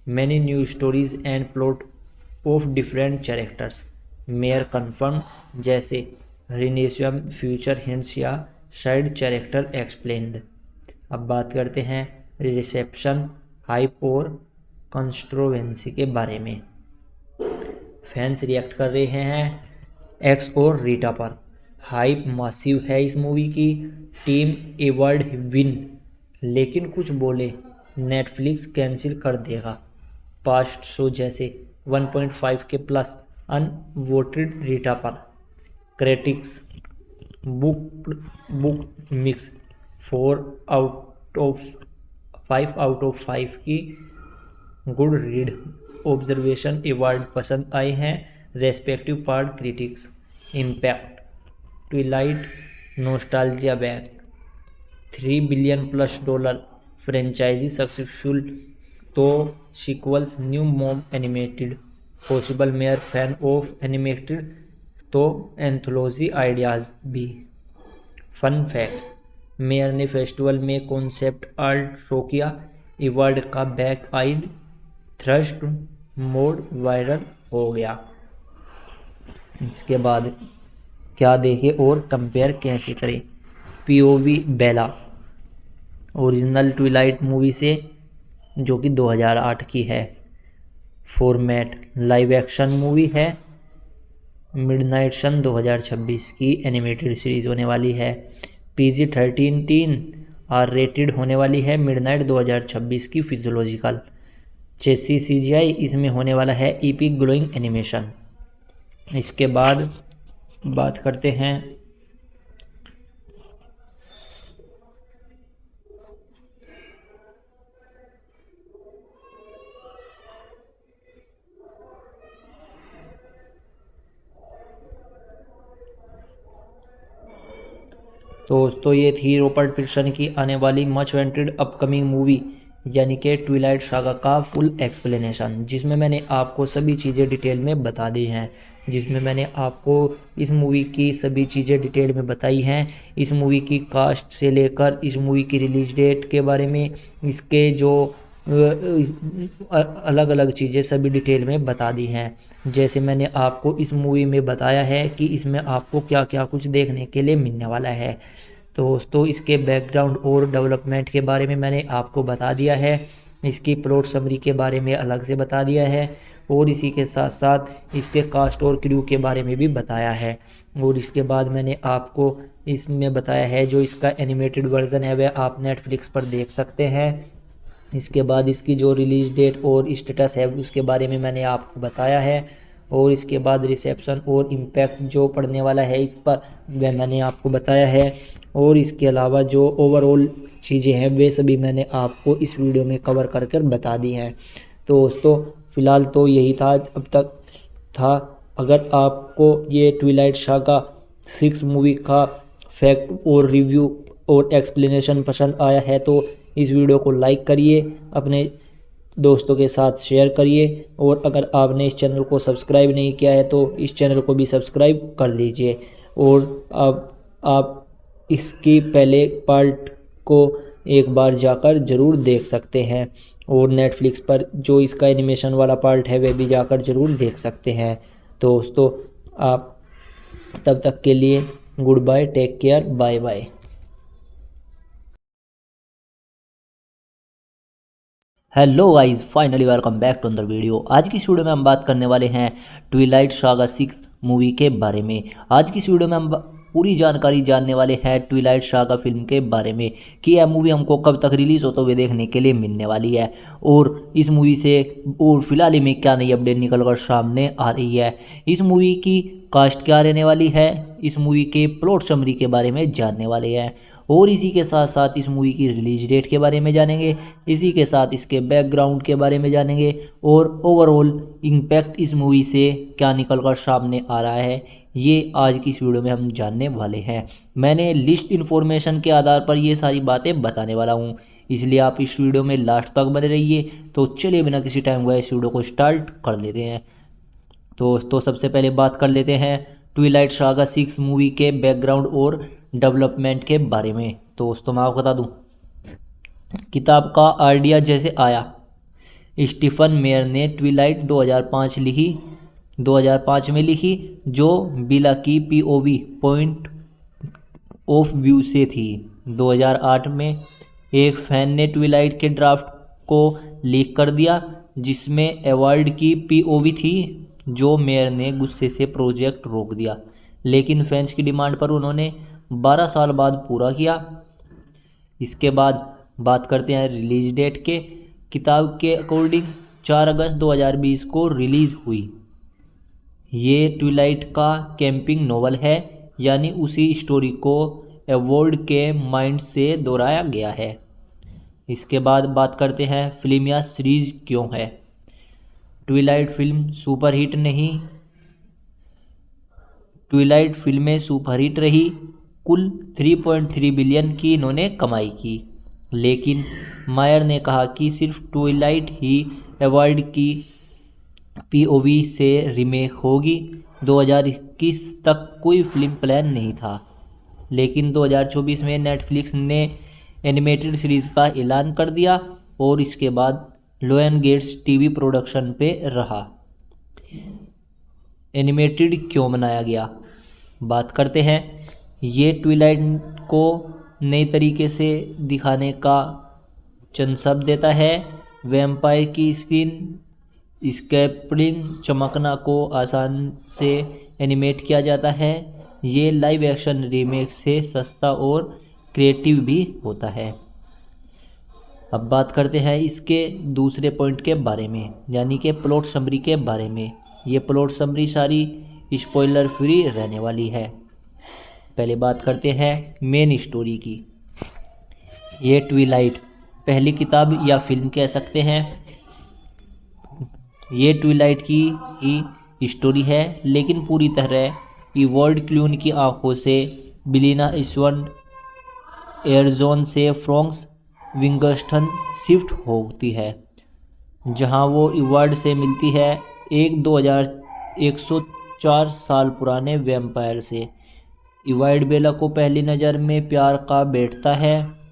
many new stories and plot of different characters. Meyer confirm जैसे रिनेशियम फ्यूचर हिंट्स या साइड कैरेक्टर एक्सप्लेन्ड। अब बात करते हैं रिसेप्शन, हाइप और कंट्रोवर्सी के बारे में। फैंस रिएक्ट कर रहे हैं एक्स और रीटा पर। हाइप मासिव है इस मूवी की, टीम अवार्ड विन, लेकिन कुछ बोले नेटफ्लिक्स कैंसिल कर देगा। पास्ट शो जैसे 1.5 के प्लस अनवोटेड रीटा पर। Critics book mix 5 out of 5 की गुड रीड। ऑब्जर्वेशन अवार्ड पसंद आए हैं respective part critics. Impact Twilight nostalgia back, $3 billion plus franchise successful तो sequels new mom animated possible. Meyer fan of animated तो एंथोलॉजी आइडियाज़ भी। फन फैक्ट्स, मेयर ने फेस्टिवल में कॉन्सेप्ट आर्ट शो किया। अवार्ड का back eyed thrust mode viral हो गया। इसके बाद क्या देखें और कंपेयर कैसे करें। POV बेला, ओरिजिनल ट्विलाइट मूवी से जो कि 2008 की है। फॉर्मेट लाइव एक्शन मूवी है। मिडनाइट सन 2026 की एनिमेटेड सीरीज होने वाली है। PG-13 टीन आर रेटेड होने वाली है। मिडनाइट 2026 की फिजियोलॉजिकल। चेसी CGI इसमें होने वाला है ईपिक ग्लोइंग एनिमेशन। इसके बाद बात करते हैं दोस्तों ये थी रॉबर्ट पैटिंसन की आने वाली मच वेंटेड अपकमिंग मूवी यानी कि ट्विलाइट सागा का फुल एक्सप्लेनेशन, जिसमें मैंने आपको सभी चीज़ें डिटेल में बता दी हैं, जिसमें मैंने आपको इस मूवी की सभी चीज़ें डिटेल में बताई हैं। इस मूवी की कास्ट से लेकर इस मूवी की रिलीज डेट के बारे में, इसके जो अलग अलग चीज़ें सभी डिटेल में बता दी हैं। जैसे मैंने आपको इस मूवी में बताया है कि इसमें आपको क्या क्या कुछ देखने के लिए मिलने वाला है। तो दोस्तों इसके बैकग्राउंड और डेवलपमेंट के बारे में मैंने आपको बता दिया है, इसकी प्लॉट समरी के बारे में अलग से बता दिया है, और इसी के साथ साथ इसके कास्ट और क्रू के बारे में भी बताया है। और इसके बाद मैंने आपको इसमें बताया है जो इसका एनिमेटेड वर्जन है वह आप नेटफ्लिक्स पर देख सकते हैं। इसके बाद इसकी जो रिलीज़ डेट और स्टेटस है उसके बारे में मैंने आपको बताया है, और इसके बाद रिसेप्शन और इम्पैक्ट जो पड़ने वाला है इस पर वह मैंने आपको बताया है, और इसके अलावा जो ओवरऑल चीज़ें हैं वे सभी मैंने आपको इस वीडियो में कवर कर कर बता दी हैं। तो दोस्तों फ़िलहाल तो यही था अब तक था। अगर आपको ये ट्विलाइट सागा 6 मूवी का फैक्ट और रिव्यू और एक्सप्लेनेशन पसंद आया है तो इस वीडियो को लाइक करिए, अपने दोस्तों के साथ शेयर करिए, और अगर आपने इस चैनल को सब्सक्राइब नहीं किया है तो इस चैनल को भी सब्सक्राइब कर लीजिए। और अब आप इसकी पहले पार्ट को एक बार जाकर ज़रूर देख सकते हैं, और नेटफ्लिक्स पर जो इसका एनिमेशन वाला पार्ट है वह भी जाकर ज़रूर देख सकते हैं। तो दोस्तों आप तब तक के लिए good bye, take care, bye bye. Hello guys, finally welcome back to another video. आज की इस वीडियो में हम बात करने वाले हैं ट्विलाइट सागा 6 मूवी के बारे में। आज की इस वीडियो में हम पूरी जानकारी जानने वाले हैं ट्विलाइट सागा फिल्म के बारे में कि यह मूवी हमको कब तक रिलीज़ होते हुए देखने के लिए मिलने वाली है, और इस मूवी से और फिलहाल में क्या नई अपडेट निकल कर सामने आ रही है, इस मूवी की कास्ट क्या रहने वाली है, इस मूवी के प्लॉट समरी के बारे में जानने वाले हैं, और इसी के साथ साथ इस मूवी की रिलीज डेट के बारे में जानेंगे, इसी के साथ इसके बैकग्राउंड के बारे में जानेंगे, और ओवरऑल इम्पैक्ट इस मूवी से क्या निकल कर सामने आ रहा है ये आज की इस वीडियो में हम जानने वाले हैं। मैंने लिस्ट इन्फॉर्मेशन के आधार पर ये सारी बातें बताने वाला हूँ, इसलिए आप इस वीडियो में लास्ट तक बने रहिए। तो चलिए बिना किसी टाइम गए इस वीडियो को स्टार्ट कर लेते हैं। तो सबसे पहले बात कर लेते हैं ट्विलाइट सागा 6 मूवी के बैकग्राउंड और डेवलपमेंट के बारे में। तो दोस्तों मैं आपको बता दूं, किताब का आइडिया जैसे आया, स्टीफन मेयर ने ट्विलाइट 2005 में लिखी, जो बिला की पीओवी पॉइंट ऑफ व्यू से थी। 2008 में एक फैन ने ट्विलाइट के ड्राफ्ट को लीक कर दिया, जिसमें एवार्ड की पीओवी थी, जो मेयर ने गुस्से से प्रोजेक्ट रोक दिया, लेकिन फैंस की डिमांड पर उन्होंने 12 साल बाद पूरा किया। इसके बाद बात करते हैं रिलीज डेट के। किताब के अकॉर्डिंग 4 अगस्त 2020 को रिलीज़ हुई। ये ट्विलाइट का कैंपिंग नोवेल है, यानी उसी स्टोरी को एवॉर्ड के माइंड से दोहराया गया है। इसके बाद बात करते हैं फिल्म या सीरीज़ क्यों है। ट्विलाइट फिल्म सुपरहिट नहीं, ट्विलाइट फिल्में सुपरहिट रही, कुल 3.3 बिलियन की इन्होंने कमाई की, लेकिन मायर ने कहा कि सिर्फ ट्विलाइट ही एवार्ड की पीओवी से रीमेक होगी। 2021 तक कोई फिल्म प्लान नहीं था, लेकिन 2024 में नेटफ्लिक्स ने एनिमेटेड सीरीज़ का ऐलान कर दिया, और इसके बाद लोयन गेट्स टीवी प्रोडक्शन पे रहा। एनिमेटेड क्यों बनाया गया, बात करते हैं। ये ट्विलाइट को नए तरीके से दिखाने का चंद शब्द देता है। वैम्पायर की स्किन स्कैल्पिंग चमकना को आसान से एनिमेट किया जाता है। ये लाइव एक्शन रीमेक से सस्ता और क्रिएटिव भी होता है। अब बात करते हैं इसके दूसरे पॉइंट के बारे में, यानी कि प्लॉट समरी के बारे में। ये प्लॉट समरी सारी स्पॉइलर फ्री रहने वाली है। पहले बात करते हैं मेन स्टोरी की। ये ट्विलाइट पहली किताब या फिल्म कह सकते हैं। ये ट्विलाइट की ही स्टोरी है, लेकिन पूरी तरह इवॉल्ड क्लून की आंखों से। बिलिना इस्वन एयरजोन से फ्रॉन्क्स विंगस्टन शिफ्ट होती है, जहां वो इवार्ड से मिलती है, एक 2104 साल पुराने वैम्पायर से। इवार्ड बेला को पहली नज़र में प्यार का बैठता है,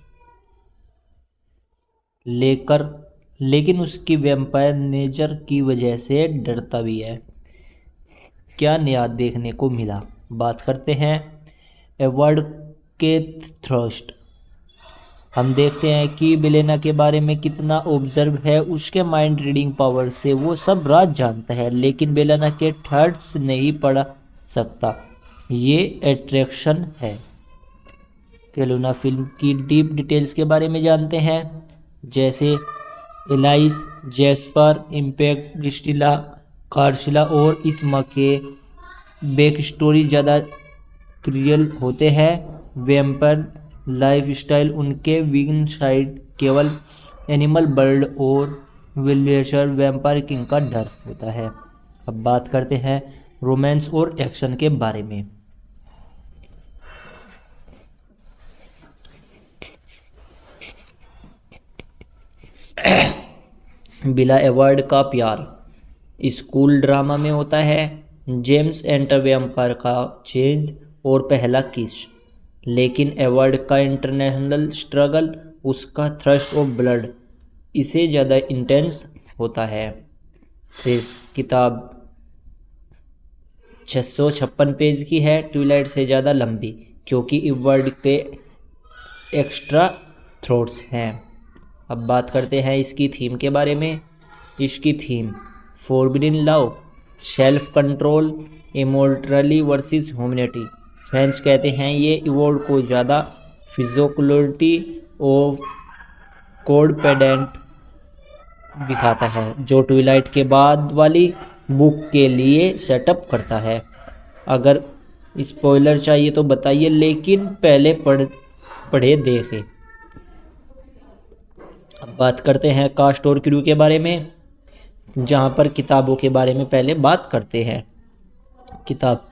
लेकिन उसकी वैम्पायर नेचर की वजह से डरता भी है। क्या नया देखने को मिला? बात करते हैं एडवर्ड के थ्रस्ट। हम देखते हैं कि बेलेना के बारे में कितना ऑब्जर्व है, उसके माइंड रीडिंग पावर से वो सब राज जानता है, लेकिन बेलेना के थॉट्स नहीं पढ़ सकता। ये अट्रैक्शन है। केलुना फिल्म की डीप डिटेल्स के बारे में जानते हैं, जैसे एलाइस, जैस्पर, इम्पैक्ट, क्रिस्टिला, कार्सिला और इस माँ के बैक स्टोरी ज़्यादा क्रियल होते हैं। वैम्पायर लाइफस्टाइल, उनके वीगन साइड केवल एनिमल बर्ड और विलेजर वैम्पायर किंग का डर होता है। अब बात करते हैं रोमांस और एक्शन के बारे में। बिला एडवर्ड का प्यार स्कूल ड्रामा में होता है। जेम्स एंटर वैम्पायर का चेंज और पहला किस, लेकिन एडवर्ड का इंटरनेशनल स्ट्रगल, उसका थ्रस्ट ऑफ ब्लड इसे ज़्यादा इंटेंस होता है। फिर किताब 656 पेज की है, ट्विलाइट से ज़्यादा लंबी, क्योंकि एडवर्ड के एक्स्ट्रा थ्रॉट्स हैं। अब बात करते हैं इसकी थीम के बारे में। इसकी theme forbidden love, self control, immortality versus humanity. Fans कहते हैं ये अवार्ड को ज़्यादा फिजिकलिटी और कोड पेडेंट दिखाता है, जो ट्विलाइट के बाद वाली बुक के लिए सेटअप करता है। अगर स्पॉइलर चाहिए तो बताइए, लेकिन पहले पढ़े देखें। अब बात करते हैं कास्ट और क्रू के बारे में, जहाँ पर किताबों के बारे में पहले बात करते हैं। किताब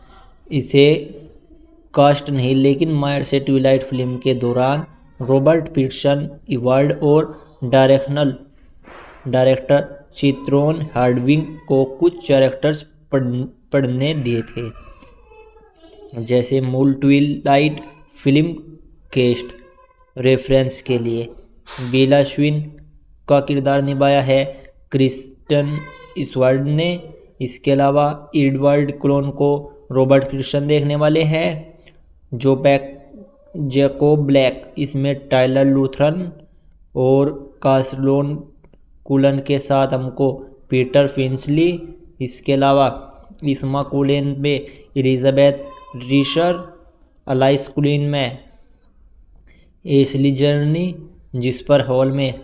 इसे कास्ट नहीं, लेकिन मायर से ट्विलाइट फिल्म के दौरान रॉबर्ट पिटसन इवार्ड और डायरेक्टर चित्रोन हार्डविंग को कुछ कैरेक्टर्स पढ़ने दिए थे, जैसे मूल ट्विलाइट फिल्म केस्ट रेफरेंस के लिए। बेला स्विन का किरदार निभाया है क्रिस्टन स्टुअर्ट ने। इसके अलावा एडवर्ड क्लोन को रॉबर्ट पिटसन देखने वाले हैं। जैकोब ब्लैक इसमें टाइलर लूथरन और कास्लोन कुलन के साथ हमको पीटर फिंचली। इसके अलावा इसमा कुलिन में एलिजाबेथ रिशर, अलाइस कुलिन में एशली जर्नी, जिस्पर हॉल में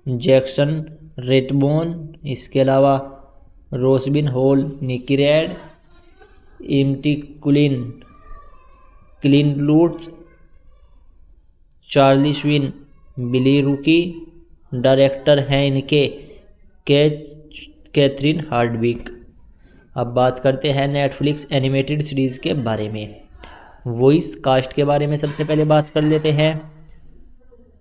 जैक्सन रेटबोन। इसके अलावा रोसबिन हॉल निकी red, empty कुलिन clean loots, Charlie स्विन बिली रूकी। डायरेक्टर हैं इनके कैथरीन हार्डविक। अब बात करते हैं नेटफ्लिक्स एनिमेटेड सीरीज़ के बारे में। वॉइस कास्ट के बारे में सबसे पहले बात कर लेते हैं।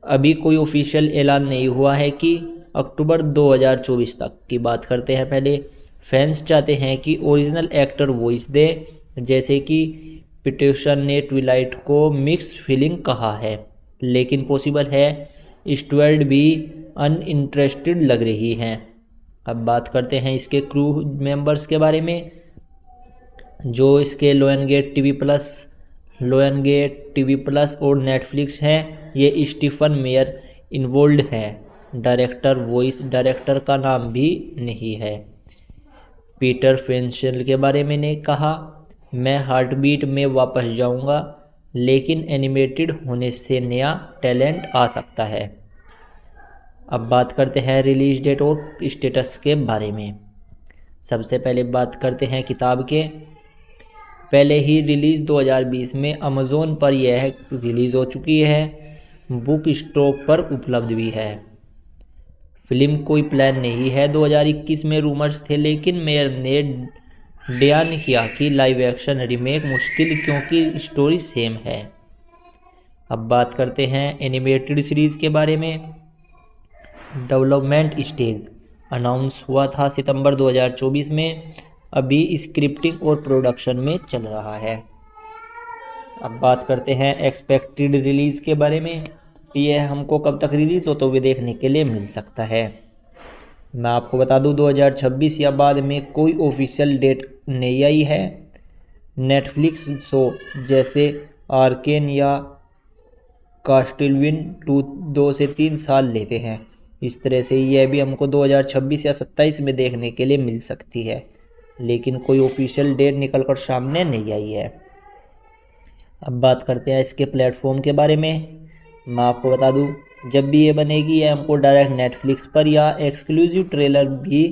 अभी कोई ऑफिशियल ऐलान नहीं हुआ है कि अक्टूबर 2024 तक की बात करते हैं पहले। फैंस चाहते हैं कि ओरिजिनल एक्टर वॉइस दे, जैसे कि पिटिशन ने ट्विलाइट को मिक्स फीलिंग कहा है, लेकिन पॉसिबल है स्टुअर्ट भी अनइंटरेस्टेड लग रही हैं। अब बात करते हैं इसके क्रू मेंबर्स के बारे में, जो इसके लोयनगेट टीवी प्लस और नेटफ्लिक्स हैं। ये स्टीफन मेयर इन्वॉल्व हैं। डायरेक्टर वॉइस डायरेक्टर का नाम भी नहीं है। पीटर फेंशल के बारे में ने कहा, मैं हार्टबीट में वापस जाऊंगा, लेकिन एनिमेटेड होने से नया टैलेंट आ सकता है। अब बात करते हैं रिलीज डेट और स्टेटस के बारे में। सबसे पहले बात करते हैं किताब के। पहले ही रिलीज़ 2020 में अमेज़ॉन पर यह रिलीज़ हो चुकी है, बुक स्टॉक पर उपलब्ध भी है। फिल्म कोई प्लान नहीं है। 2021 में रूमर्स थे, लेकिन मेयर ने बयान किया कि लाइव एक्शन रीमेक मुश्किल, क्योंकि स्टोरी सेम है। अब बात करते हैं एनिमेटेड सीरीज़ के बारे में। डेवलपमेंट स्टेज अनाउंस हुआ था सितंबर 2024 में, अभी स्क्रिप्टिंग और प्रोडक्शन में चल रहा है। अब बात करते हैं एक्सपेक्टेड रिलीज़ के बारे में, ये हमको कब तक रिलीज़ होते हुए देखने के लिए मिल सकता है। मैं आपको बता दूं 2026 या बाद में कोई ऑफिशियल डेट नहीं आई है। नेटफ्लिक्स शो जैसे आर्केन या कास्टलविन 2 से 3 साल लेते हैं, इस तरह से यह भी हमको 2026 या 27 में देखने के लिए मिल सकती है, लेकिन कोई ऑफिशियल डेट निकल कर सामने नहीं आई है। अब बात करते हैं इसके प्लेटफॉर्म के बारे में। मैं आपको बता दूं जब भी ये बनेगी ये हमको डायरेक्ट नेटफ्लिक्स पर या एक्सक्लूसिव ट्रेलर भी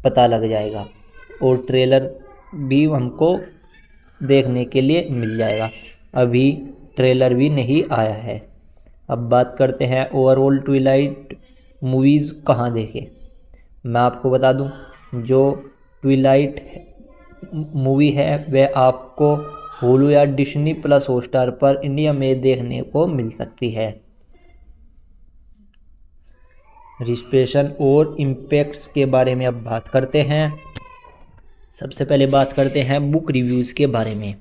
पता लग जाएगा और ट्रेलर भी हमको देखने के लिए मिल जाएगा। अभी ट्रेलर भी नहीं आया है। अब बात करते हैं ओवरऑल ट्विलाइट मूवीज़ कहाँ देखें। मैं आपको बता दूं जो ट्विलाइट मूवी है वह आपको हुलू या डिज्नी प्लस हॉटस्टार पर इंडिया में देखने को मिल सकती है। रिसेप्शन और इम्पैक्ट्स के बारे में अब बात करते हैं। सबसे पहले बात करते हैं बुक रिव्यूज़ के बारे में।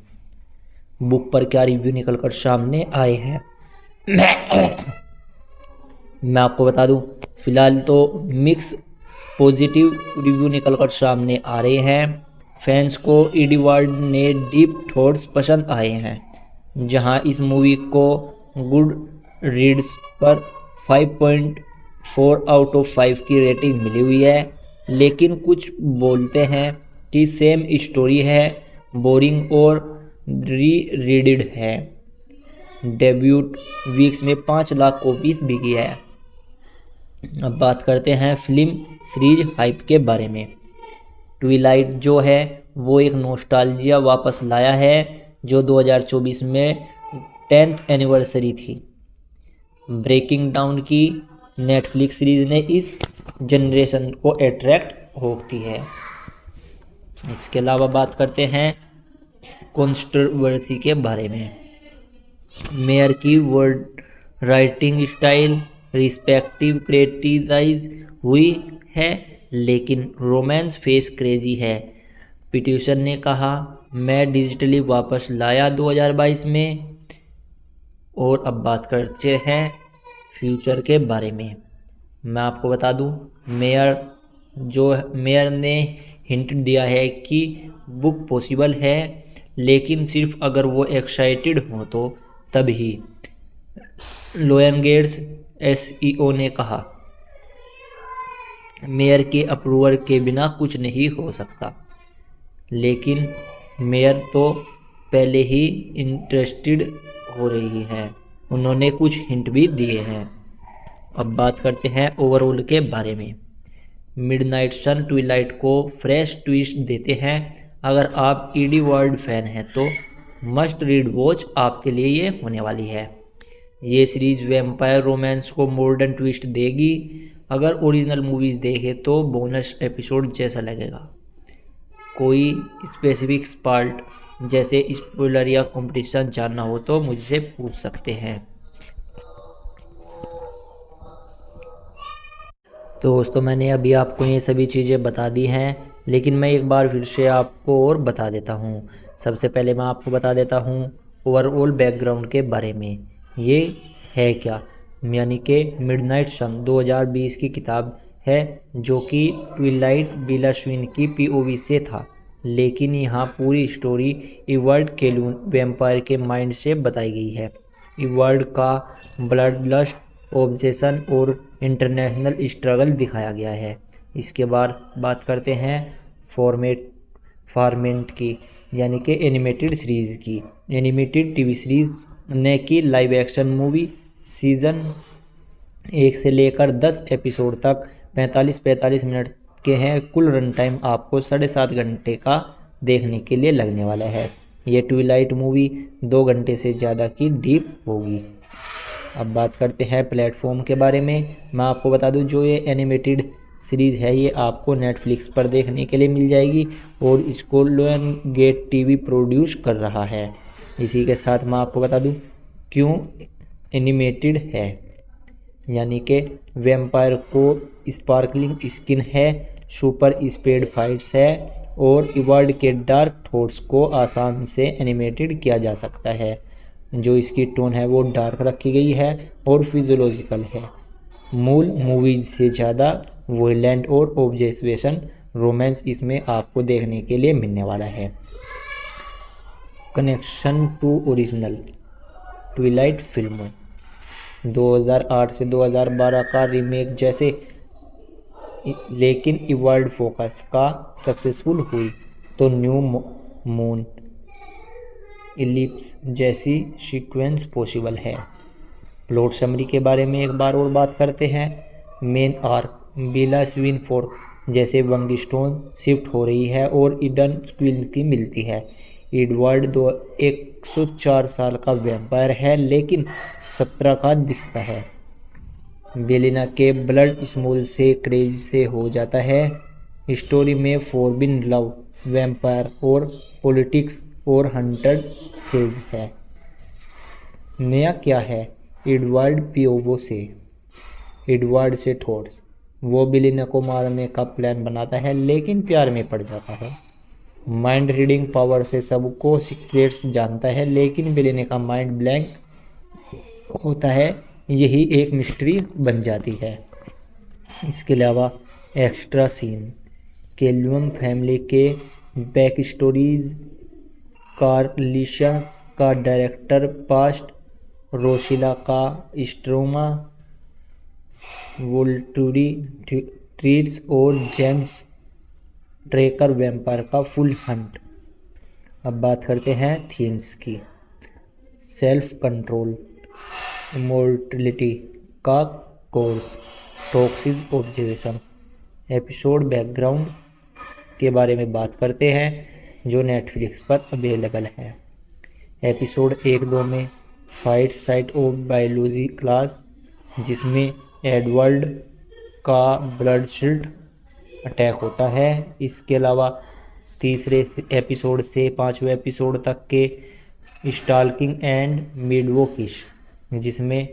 बुक पर क्या रिव्यू निकल कर सामने आए हैं मैं आपको बता दूं फिलहाल तो मिक्स पॉजिटिव रिव्यू निकल कर सामने आ रहे हैं। फैंस को एडवर्ड ने डीप थॉट्स पसंद आए हैं, जहां इस मूवी को गुड रीड्स पर 5.4 आउट ऑफ 5 की रेटिंग मिली हुई है, लेकिन कुछ बोलते हैं कि सेम स्टोरी है, बोरिंग और रीडेड है। डेब्यूट वीक्स में 5 लाख कॉपीज बिकी है। अब बात करते हैं फिल्म सीरीज हाइप के बारे में। ट्विलाइट जो है वो एक नॉस्टैल्जिया वापस लाया है जो 2024 में 10th एनिवर्सरी थी। ब्रेकिंग डाउन की नेटफ्लिक्स सीरीज ने इस जनरेशन को अट्रैक्ट होती है। इसके अलावा बात करते हैं कंट्रोवर्सी के बारे में। मेयर की word writing style respective criticize हुई है, लेकिन रोमांस फेस क्रेजी है। पिटिशन ने कहा मैं डिजिटली वापस लाया 2022 में। और अब बात करते हैं फ्यूचर के बारे में। मैं आपको बता दूं मेयर ने हिंट दिया है कि बुक पॉसिबल है, लेकिन सिर्फ अगर वो एक्साइटेड हो तो तभी। लोयनगेट्स SEO ने कहा मेयर के अप्रूवल के बिना कुछ नहीं हो सकता, लेकिन मेयर तो पहले ही इंटरेस्टेड हो रही है, उन्होंने कुछ हिंट भी दिए हैं। अब बात करते हैं ओवरऑल के बारे में। मिडनाइट सन ट्विलाइट को फ्रेश ट्विस्ट देते हैं। अगर आप एडवर्ड फैन हैं तो मस्ट रीड वॉच आपके लिए ये होने वाली है। ये सीरीज़ वैम्पायर रोमांस को मॉडर्न ट्विस्ट देगी। अगर ओरिजिनल मूवीज़ देखे तो बोनस एपिसोड जैसा लगेगा। कोई स्पेसिफिक्स पार्ट जैसे स्पॉइलर या कंपटीशन जानना हो तो मुझसे पूछ सकते हैं। तो दोस्तों मैंने अभी आपको ये सभी चीज़ें बता दी हैं, लेकिन मैं एक बार फिर से आपको और बता देता हूँ। सबसे पहले मैं आपको बता देता हूँ ओवरऑल बैकग्राउंड के बारे में। ये है क्या, यानी कि मिडनाइट सन 2020 की किताब है जो कि ट्विलाइट बिला स्विन की POV से था, लेकिन यहाँ पूरी स्टोरी इवर्ड केलून वैम्पायर के माइंड से बताई गई है। इवर्ड का ब्लड लस्ट, ऑब्सेशन और इंटरनेशनल स्ट्रगल दिखाया गया है। इसके बाद बात करते हैं फॉर्मेट की, यानी कि एनिमेटेड सीरीज़ की। एनिमेटेड TV सीरीज़ ने की लाइव एक्शन मूवी सीज़न 1 से लेकर 10 एपिसोड तक 45 मिनट के हैं। कुल रन टाइम आपको 7.5 घंटे का देखने के लिए लगने वाला है। ये ट्विलाइट मूवी 2 घंटे से ज़्यादा की डीप होगी। अब बात करते हैं प्लेटफॉर्म के बारे में। मैं आपको बता दूं जो ये एनिमेटेड सीरीज़ है ये आपको नेटफ्लिक्स पर देखने के लिए मिल जाएगी और इसको लोयनगेट TV प्रोड्यूस कर रहा है। इसी के साथ मैं आपको बता दूं क्यों एनिमेटेड है, यानी कि वैम्पायर को स्पार्कलिंग स्किन है, सुपर स्पीड फाइट्स है और इवार्ड के डार्क थॉट्स को आसान से एनिमेटेड किया जा सकता है। जो इसकी टोन है वो डार्क रखी गई है और फिजियोलॉजिकल है। मूल मूवीज से ज़्यादा वॉयलेंट और ऑब्जेक्टिवेशन रोमांस इसमें आपको देखने के लिए मिलने वाला है। Connection to original Twilight film 2008 से 2012 का रीमेक जैसे, लेकिन इवॉल्व फोकस का सक्सेसफुल हुई तो न्यू मून इलिप्स जैसी सीक्वेंस पॉसिबल है। प्लॉट समरी के बारे में एक बार और बात करते हैं। मेन आर्क बेला स्विनफोर्थ जैसे वंगिस्टोन शिफ्ट हो रही है और ईडन ट्विन की मिलती है। एडवर्ड 104 साल का वैम्पायर है लेकिन 17 का दिखता है। बेलिना के ब्लड स्मूल से क्रेज से हो जाता है। स्टोरी में फॉरबिन लव, वैम्पायर और पॉलिटिक्स और हंटेड चेज है। नया क्या है एडवर्ड पियोवो से। एडवर्ड से थॉट्स, वो बेलिना को मारने का प्लान बनाता है लेकिन प्यार में पड़ जाता है। माइंड रीडिंग पावर से सबको सीक्रेट्स जानता है लेकिन बेलिना का माइंड ब्लैंक होता है, यही एक मिस्ट्री बन जाती है। इसके अलावा एक्स्ट्रा सीन केल्वियम फैमिली के बैक स्टोरीज, कार्लिशा का डायरेक्टर पास्ट, रोशिला का स्ट्रोमा, वोल्टूरी ट्रीट्स और जेम्स ट्रेकर वैम्पायर का फुल हंट। अब बात करते हैं थीम्स की। सेल्फ कंट्रोल, इमोर्टलिटी का course, toxic observation. Episode background के बारे में बात करते हैं जो नेटफ्लिक्स पर अवेलेबल है। एपिसोड 1-2 में fight site of biology class, जिसमें एडवर्ड का ब्लड शील्ड अटैक होता है। इसके अलावा तीसरे एपिसोड से 5वें एपिसोड तक के स्टाल्किंग एंड मिडवॉकिश, जिसमें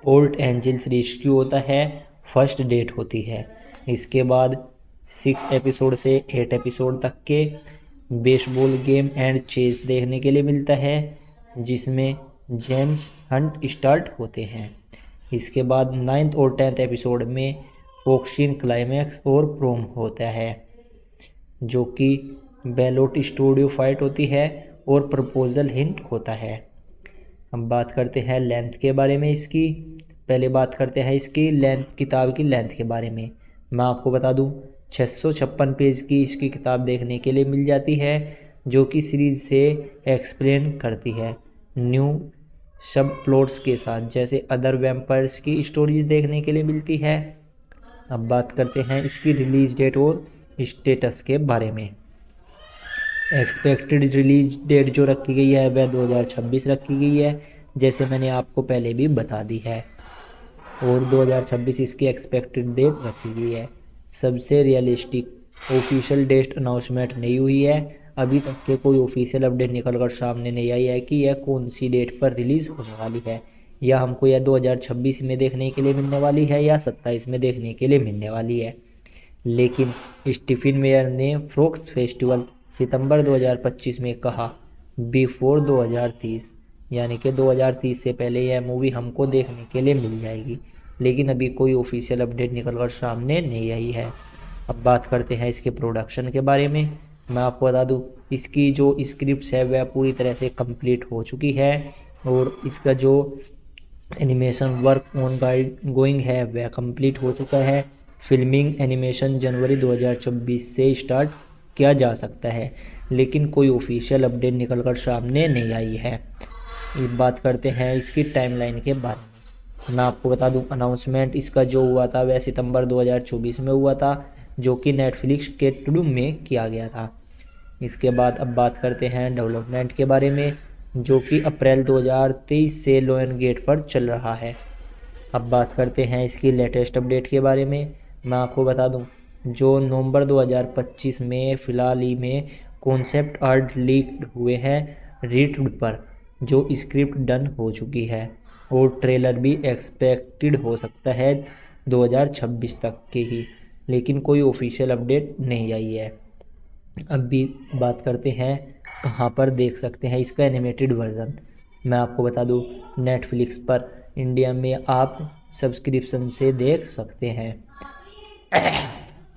ओल्ड एंजल्स रेस्क्यू होता है, फर्स्ट डेट होती है। इसके बाद 6 एपिसोड से 8 एपिसोड तक के बेसबॉल गेम एंड चेस देखने के लिए मिलता है, जिसमें जेम्स हंट स्टार्ट होते हैं। इसके बाद 9th और 10th एपिसोड में ऑक्सीन क्लाइमैक्स और प्रोम होता है, जो कि बैलोट स्टूडियो फाइट होती है और प्रपोजल हिंट होता है। अब बात करते हैं लेंथ के बारे में इसकी। पहले बात करते हैं इसकी लेंथ, किताब की लेंथ के बारे में। मैं आपको बता दूं 656 पेज की इसकी किताब देखने के लिए मिल जाती है, जो कि सीरीज से एक्सप्लेन करती है न्यू सब प्लॉट्स के साथ, जैसे अदर वैम्पायर्स की स्टोरीज देखने के लिए मिलती है। अब बात करते हैं इसकी रिलीज डेट और स्टेटस के बारे में। एक्सपेक्टेड रिलीज डेट जो रखी गई है वह 2026 रखी गई है, जैसे मैंने आपको पहले भी बता दी है, और 2026 इसकी एक्सपेक्टेड डेट रखी गई है। सबसे रियलिस्टिक ऑफिशियल डेट अनाउंसमेंट नहीं हुई है, अभी तक के कोई ऑफिशियल अपडेट निकल कर सामने नहीं आई है कि यह कौन सी डेट पर रिलीज़ होने वाली है, या हमको यह 2026 में देखने के लिए मिलने वाली है या 27 में देखने के लिए मिलने वाली है। लेकिन स्टीफन मेयर ने फ्रोक्स फेस्टिवल सितंबर 2025 में कहा बिफोर 2030, यानी कि 2030 से पहले यह मूवी हमको देखने के लिए मिल जाएगी, लेकिन अभी कोई ऑफिशियल अपडेट निकल कर सामने नहीं आई है। अब बात करते हैं इसके प्रोडक्शन के बारे में। मैं आपको बता दूं इसकी जो स्क्रिप्ट है वह पूरी तरह से कंप्लीट हो चुकी है, और इसका जो एनिमेशन वर्क ऑन गोइंग है वह कंप्लीट हो चुका है। फिल्मिंग एनिमेशन जनवरी 2024 से स्टार्ट किया जा सकता है, लेकिन कोई ऑफिशियल अपडेट निकल कर सामने नहीं आई है। एक बात करते हैं इसकी टाइमलाइन के बारे में। मैं आपको बता दूं अनाउंसमेंट इसका जो हुआ था वह सितंबर 2024 में हुआ था, जो कि नेटफ्लिक्स के टू में किया गया था। इसके बाद अब बात करते हैं डेवलपमेंट के बारे में, जो कि अप्रैल 2023 से लोयन गेट पर चल रहा है। अब बात करते हैं इसकी लेटेस्ट अपडेट के बारे में। मैं आपको बता दूं जो नवंबर 2025 में फ़िलहाल ही में कॉन्सेप्ट आर्ट लीक हुए हैं रीड पर, जो स्क्रिप्ट डन हो चुकी है और ट्रेलर भी एक्सपेक्टेड हो सकता है 2026 तक की ही, लेकिन कोई ऑफिशियल अपडेट नहीं आई है। अब भी बात करते हैं कहाँ पर देख सकते हैं इसका एनिमेटेड वर्जन। मैं आपको बता दूँ, नेटफ्लिक्स पर इंडिया में आप सब्सक्रिप्शन से देख सकते हैं।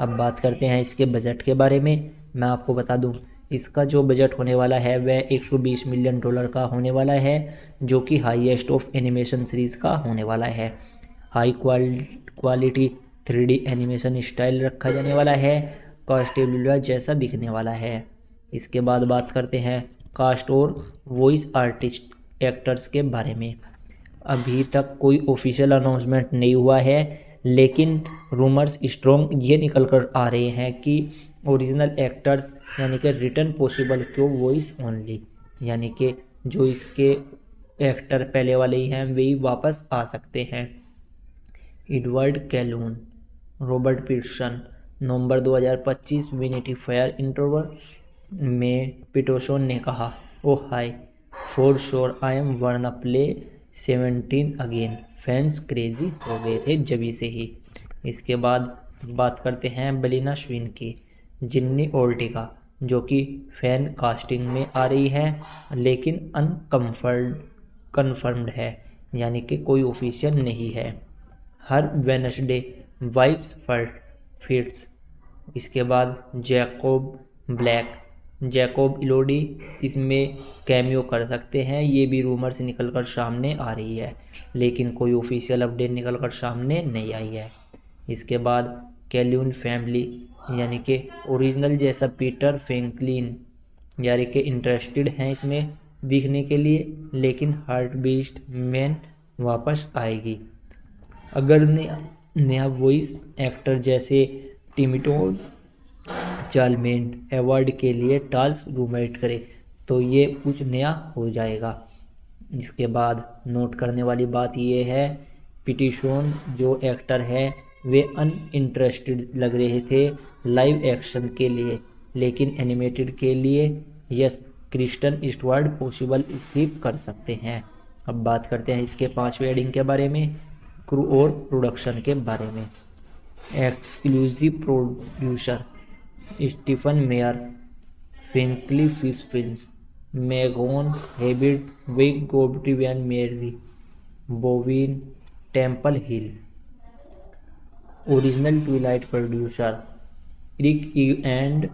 अब बात करते हैं इसके बजट के बारे में। मैं आपको बता दूं, इसका जो बजट होने वाला है वह $120 मिलियन का होने वाला है, जो कि हाईएस्ट ऑफ एनिमेशन सीरीज़ का होने वाला है। High quality 3D animation style रखा जाने वाला है, कास्टेबुला जैसा दिखने वाला है। इसके बाद बात करते हैं कास्ट और वॉइस आर्टिस्ट एक्टर्स के बारे में। अभी तक कोई ऑफिशियल अनाउंसमेंट नहीं हुआ है, लेकिन रूमर्स स्ट्रॉन्ग ये निकल कर आ रहे हैं कि ओरिजिनल एक्टर्स यानी कि रिटर्न पॉसिबल क्यों वॉइस ओनली, यानी कि जो इसके एक्टर पहले वाले ही हैं वही वापस आ सकते हैं। Edward Cullen, Robert Pattinson. नवंबर 2025 वेनिटी फेयर इंटरव्यू में पिटोशन ने कहा, oh hi, for sure I am wanna play 17 again. Fans crazy हो गए थे जभी से ही। इसके बाद बात करते हैं बेलिना स्विन की, जिन्नी ओल्टिका, जो कि फैन कास्टिंग में आ रही है लेकिन कन्फर्म्ड है, यानी कि कोई ऑफिशियल नहीं है। हर वेनसडे वाइब्स फिट्स। इसके बाद जैकोब इलोडी इसमें कैमियो कर सकते हैं, ये भी रूमर से निकल कर सामने आ रही है, लेकिन कोई ऑफिशियल अपडेट निकल कर सामने नहीं आई है। इसके बाद कैल्यून फैमिली यानी कि ओरिजिनल जैसा पीटर फ्रैंकलिन यानी कि इंटरेस्टेड हैं इसमें दिखने के लिए, लेकिन हार्ट बीस्ट मैन वापस आएगी। अगर नया वॉइस एक्टर जैसे टिमिटो चालमेंट अवार्ड के लिए टाल्स रूमेट करे तो ये कुछ नया हो जाएगा। इसके बाद नोट करने वाली बात ये है, पिटिशन जो एक्टर है वे अनइंटरेस्टेड लग रहे थे लाइव एक्शन के लिए, लेकिन एनिमेटेड के लिए yes Kristen Stewart possible script कर सकते हैं। अब बात करते हैं इसके 5 वेडिंग के बारे में, क्रू और प्रोडक्शन के बारे में। Exclusive producer Stephen Meyer, frankly fish films, मेगोन हेबिट, विग गोब्टिवियन मेरी, बोविन, temple hill. Original Twilight producer Rick and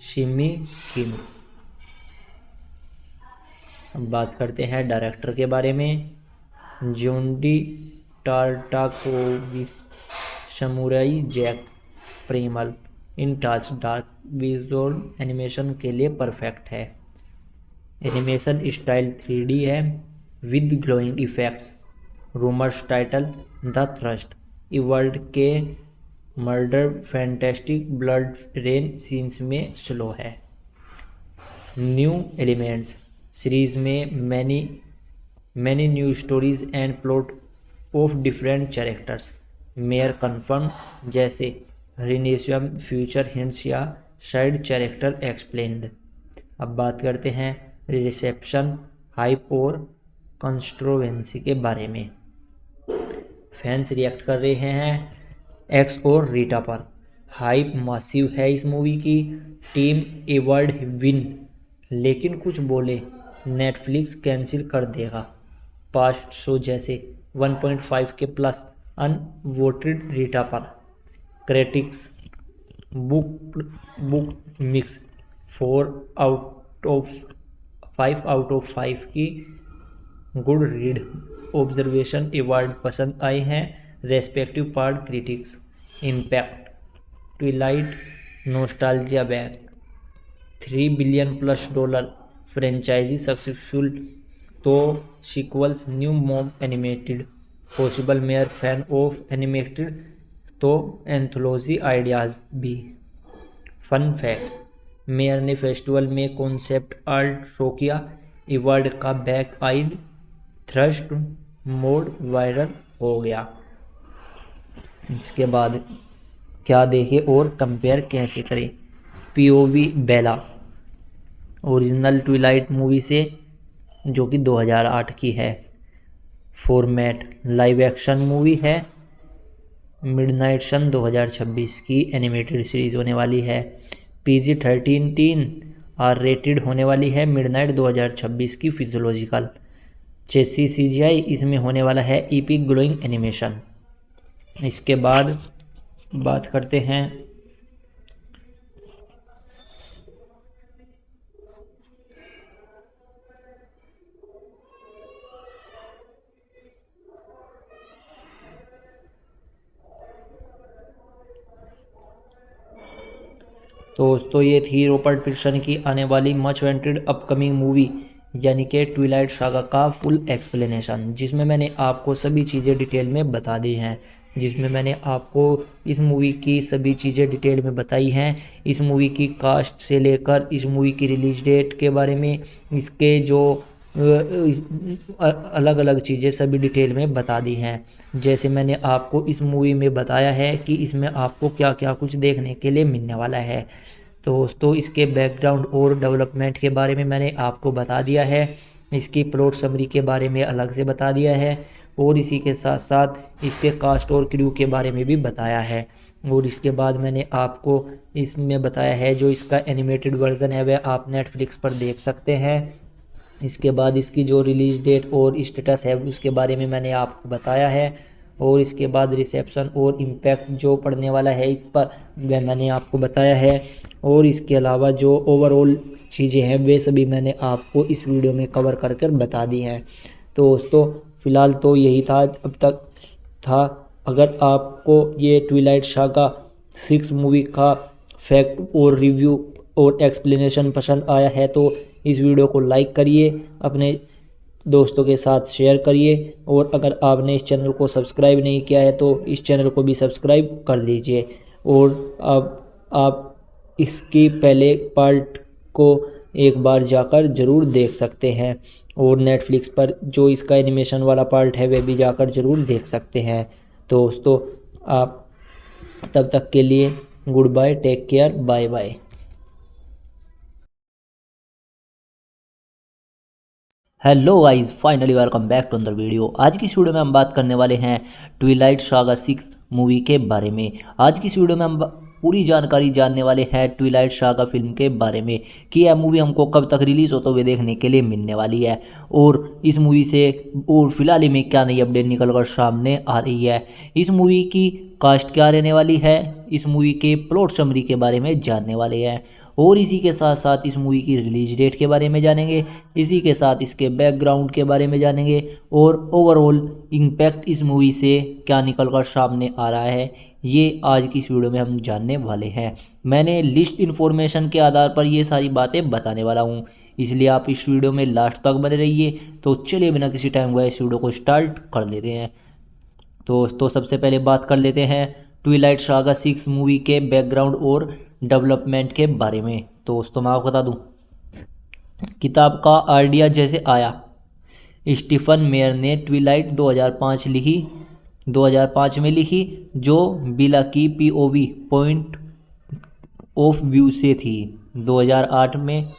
Shimei Kim. अब बात करते हैं डायरेक्टर के बारे में। जोंडी टार्टाकोविस, समुराई जैक प्रेमल। इन टाच डार्क विजुअल एनिमेशन के लिए परफेक्ट है। एनिमेशन स्टाइल 3D है with glowing effects. Rumours title the thrust. World के murder fantastic blood rain scenes में स्लो है। न्यू एलिमेंट्स सीरीज में many new stories and plot of different characters. Meyer confirm जैसे रिनेशियम फ्यूचर हिंट्स या साइड कैरेक्टर एक्सप्लेन्ड। अब बात करते हैं रिसेप्शन, हाइप और कंट्रोवर्सी के बारे में। फैंस रिएक्ट कर रहे हैं एक्स और रीटा पर। हाइप मासिव है इस मूवी की। टीम अवार्ड विन, लेकिन कुछ बोले नेटफ्लिक्स कैंसिल कर देगा। पास्ट शो जैसे 1.5 के प्लस अनवोटेड रीटा पर। Critics book mix 4 out of 5 की गुड रीड ऑब्जर्वेशन अवार्ड पसंद आए हैं। Respective part critics. Impact Twilight nostalgia back. $3 billion plus franchise successful तो sequels new mom animated possible Meyer fan of animated तो एंथोलॉजी आइडियाज़ भी। फन फैक्ट्स, मेयर ने फेस्टिवल में कॉन्सेप्ट आर्ट शो किया। अवार्ड का back eyed thrust mode viral हो गया। इसके बाद क्या देखें और कंपेयर कैसे करें। POV बेला ओरिजिनल ट्विलाइट मूवी से जो कि 2008 की है। फॉर्मेट लाइव एक्शन मूवी है। मिडनाइट सन 2026 की एनिमेटेड सीरीज़ होने वाली है। PG-13 आर रेटेड होने वाली है। मिडनाइट 2026 की फिजियोलॉजिकल चेसी CGI इसमें होने वाला है। EPIC glowing animation. इसके बाद बात करते हैं दोस्तों, ये थी रॉबर्ट पैटिंसन की आने वाली मच वेंटेड अपकमिंग मूवी यानी कि ट्विलाइट सागा का फुल एक्सप्लेनेशन, जिसमें मैंने आपको सभी चीज़ें डिटेल में बता दी हैं। जिसमें मैंने आपको इस मूवी की सभी चीज़ें डिटेल में बताई हैं। इस मूवी की कास्ट से लेकर इस मूवी की रिलीज डेट के बारे में, इसके जो अलग अलग चीज़ें सभी डिटेल में बता दी हैं। जैसे मैंने आपको इस मूवी में बताया है कि इसमें आपको क्या क्या कुछ देखने के लिए मिलने वाला है। तो दोस्तों, इसके बैकग्राउंड और डेवलपमेंट के बारे में मैंने आपको बता दिया है। इसकी प्लॉट समरी के बारे में अलग से बता दिया है और इसी के साथ साथ इसके कास्ट और क्रू के बारे में भी बताया है। और इसके बाद मैंने आपको इसमें बताया है जो इसका एनिमेटेड वर्जन है वह आप नेटफ्लिक्स पर देख सकते हैं। इसके बाद इसकी जो रिलीज़ डेट और स्टेटस है उसके बारे में मैंने आपको बताया है। और इसके बाद रिसेप्शन और इम्पैक्ट जो पड़ने वाला है इस पर वह मैंने आपको बताया है। और इसके अलावा जो ओवरऑल चीज़ें हैं वे सभी मैंने आपको इस वीडियो में कवर कर कर बता दी हैं। तो दोस्तों, फ़िलहाल तो यही था अब तक था। अगर आपको ये ट्विलाइट सागा 6 मूवी का फैक्ट और रिव्यू और एक्सप्लेनेशन पसंद आया है तो इस वीडियो को लाइक करिए, अपने दोस्तों के साथ शेयर करिए। और अगर आपने इस चैनल को सब्सक्राइब नहीं किया है तो इस चैनल को भी सब्सक्राइब कर लीजिए। और अब आप इसकी पहले पार्ट को एक बार जाकर ज़रूर देख सकते हैं। और नेटफ्लिक्स पर जो इसका एनिमेशन वाला पार्ट है वह भी जाकर ज़रूर देख सकते हैं। तो दोस्तों, आप तब तक के लिए good bye, take care, bye bye. Hello guys, finally welcome back to another video. आज की इस वीडियो में हम बात करने वाले हैं ट्विलाइट सागा 6 मूवी के बारे में। आज की इस वीडियो में हम पूरी जानकारी जानने वाले हैं ट्विलाइट सागा फिल्म के बारे में कि यह मूवी हमको कब तक रिलीज़ होते हुए देखने के लिए मिलने वाली है और इस मूवी से और फिलहाल में क्या नई अपडेट निकल कर सामने आ रही है। इस मूवी की कास्ट क्या रहने वाली है, इस मूवी के प्लॉट समरी के बारे में जानने वाले हैं। और इसी के साथ साथ इस मूवी की रिलीज डेट के बारे में जानेंगे, इसी के साथ इसके बैकग्राउंड के बारे में जानेंगे और ओवरऑल इम्पैक्ट इस मूवी से क्या निकल कर सामने आ रहा है, ये आज की इस वीडियो में हम जानने वाले हैं। मैंने लिस्ट इन्फॉर्मेशन के आधार पर ये सारी बातें बताने वाला हूँ, इसलिए आप इस वीडियो में लास्ट तक बने रहिए। तो चलिए बिना किसी टाइम हुआ इस वीडियो को स्टार्ट कर लेते हैं। तो सबसे पहले बात कर लेते हैं ट्विलाइट सागा 6 मूवी के बैकग्राउंड और डेवलपमेंट के बारे में। तो दोस्तों, मैं आपको बता दूं, किताब का आइडिया जैसे आया, स्टीफन मेयर ने ट्विलाइट 2005 में लिखी जो बिला की POV पॉइंट ऑफ व्यू से थी। 2008 में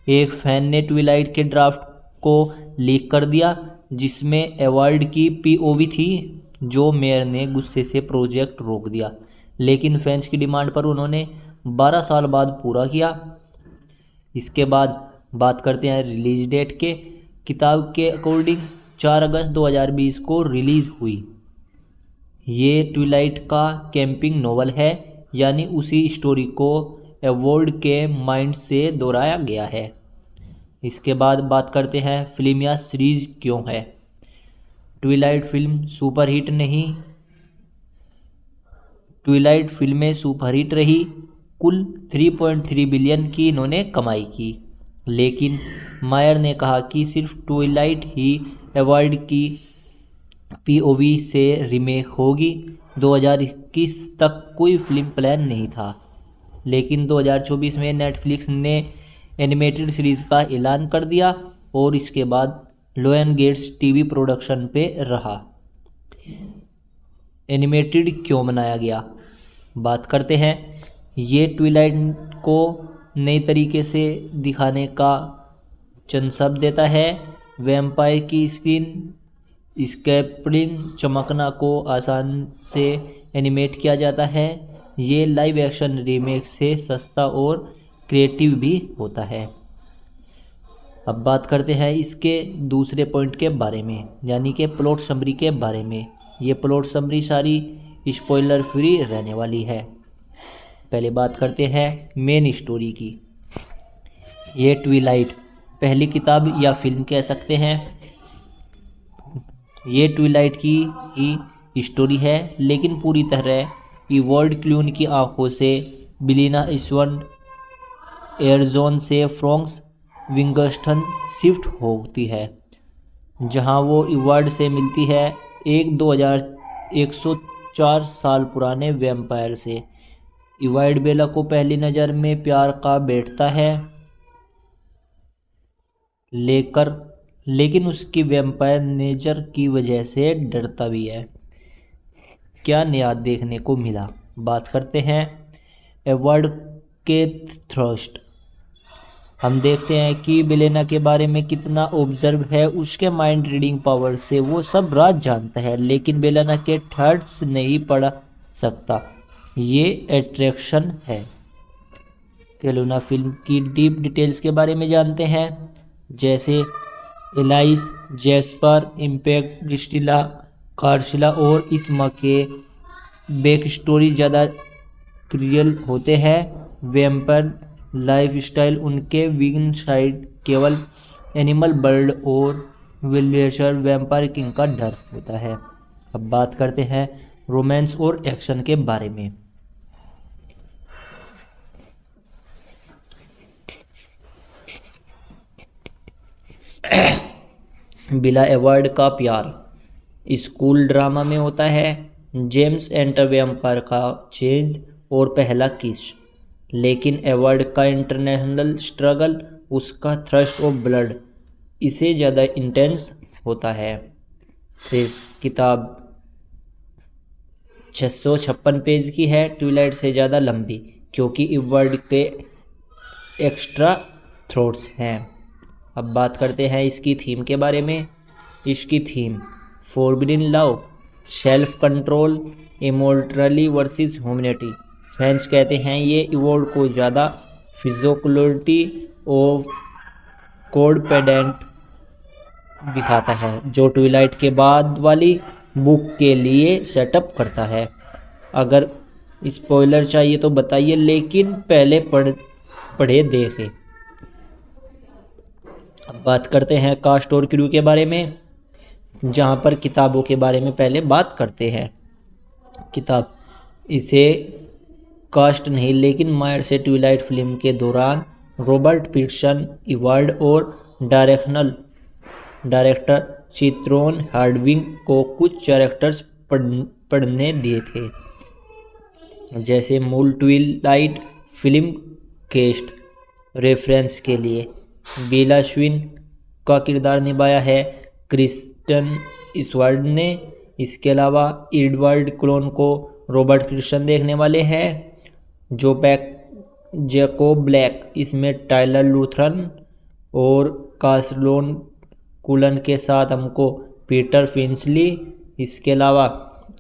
एक फैन ने ट्विलाइट के ड्राफ्ट को लीक कर दिया जिसमें एवार्ड की POV थी जो मेयर ने गुस्से से प्रोजेक्ट रोक दिया, लेकिन फैंस की डिमांड पर उन्होंने 12 साल बाद पूरा किया। इसके बाद बात करते हैं रिलीज डेट के। किताब के अकॉर्डिंग 4 अगस्त 2020 को रिलीज़ हुई। ये ट्विलाइट का कैंपिंग नोवेल है, यानी उसी स्टोरी को एवॉर्ड के माइंड से दोहराया गया है। इसके बाद बात करते हैं फिल्म या सीरीज़ क्यों है। ट्विलाइट फिल्म सुपरहिट नहीं, ट्विलाइट फिल्में सुपरहिट रही। कुल 3.3 बिलियन की इन्होंने कमाई की, लेकिन मायर ने कहा कि सिर्फ ट्विलाइट ही एवार्ड की POV से रीमेक होगी। 2021 तक कोई फिल्म प्लान नहीं था, लेकिन 2024 में नेटफ्लिक्स ने एनिमेटेड सीरीज़ का ऐलान कर दिया और इसके बाद लोयन गेट्स TV प्रोडक्शन पे रहा। एनिमेटेड क्यों बनाया गया, बात करते हैं। ये ट्विलाइट को नए तरीके से दिखाने का चंद शब्द देता है। वैम्पायर की स्क्रीन स्कैपलिंग चमकना को आसान से एनिमेट किया जाता है। ये लाइव एक्शन रीमेक से सस्ता और क्रिएटिव भी होता है। अब बात करते हैं इसके दूसरे पॉइंट के बारे में, यानी कि प्लॉट समरी के बारे में। ये प्लॉट समरी सारी स्पॉइलर फ्री रहने वाली है। पहले बात करते हैं मेन स्टोरी की। ये ट्विलाइट पहली किताब या फिल्म कह सकते हैं। ये ट्विलाइट की ही स्टोरी है, लेकिन पूरी तरह इवॉल्ड क्लून की आंखों से बिलीना इस्वन एयरजोन से फ्रॉन्क्स विंगस्टन शिफ्ट होती है, जहां वो इवार्ड से मिलती है, एक 2104 साल पुराने वैम्पायर से। इवार्ड बेला को पहली नज़र में प्यार का बैठता है, लेकिन उसकी वैम्पायर नेचर की वजह से डरता भी है। क्या नया देखने को मिला? बात करते हैं एडवर्ड के थ्रस्ट। हम देखते हैं कि बेलेना के बारे में कितना ऑब्जर्व है। उसके माइंड रीडिंग पावर से वो सब राज जानता है, लेकिन बेलेना के थॉट्स नहीं पढ़ सकता। ये अट्रैक्शन है। केलुना फिल्म की डीप डिटेल्स के बारे में जानते हैं, जैसे एलाइस, जेस्पर, इम्पैक्ट, क्रिस्टिला, कार्शिला और इस माँ के बैक स्टोरी ज़्यादा क्रियल होते हैं। वैम्पायर लाइफस्टाइल, उनके वीगन साइड केवल एनिमल बर्ड और विलेजर वैम्पायर किंग का डर होता है। अब बात करते हैं रोमांस और एक्शन के बारे में। बिला एडवर्ड का प्यार स्कूल ड्रामा में होता है। जेम्स एंटर वैम्पायर का चेंज और पहला किस। लेकिन एडवर्ड का इंटरनेशनल स्ट्रगल, उसका थ्रस्ट ऑफ ब्लड, इसे ज़्यादा इंटेंस होता है। फिर किताब 656 पेज की है, ट्विलाइट से ज़्यादा लंबी, क्योंकि एडवर्ड के एक्स्ट्रा थ्रॉट्स हैं। अब बात करते हैं इसकी थीम के बारे में। इसकी theme forbidden love, self control, immortality versus humanity. Fans कहते हैं ये इवोल्ड को ज़्यादा फिजिकलिटी और कोड पेडेंट दिखाता है, जो ट्विलाइट के बाद वाली बुक के लिए सेटअप करता है। अगर स्पॉइलर चाहिए तो बताइए, लेकिन पहले पढ़े देखें। अब बात करते हैं कास्ट और क्रू के बारे में, जहाँ पर किताबों के बारे में पहले बात करते हैं। किताब इसे कास्ट नहीं, लेकिन मायर से ट्विलाइट फिल्म के दौरान रॉबर्ट पिटसन इवार्ड और डायरेक्टर चित्रोन हार्डविंग को कुछ कैरेक्टर्स पढ़ने दिए थे, जैसे मूल ट्विलाइट फिल्म केस्ट रेफरेंस के लिए बेला स्विन का किरदार निभाया है क्रिस्टन स्वर्ड ने। इसके अलावा एडवर्ड क्लोन को रॉबर्ट क्रिस्टन देखने वाले हैं, जो जैकोब ब्लैक इसमें टाइलर लूथरन और कास्लोन कुलन के साथ हमको पीटर फिंचली। इसके अलावा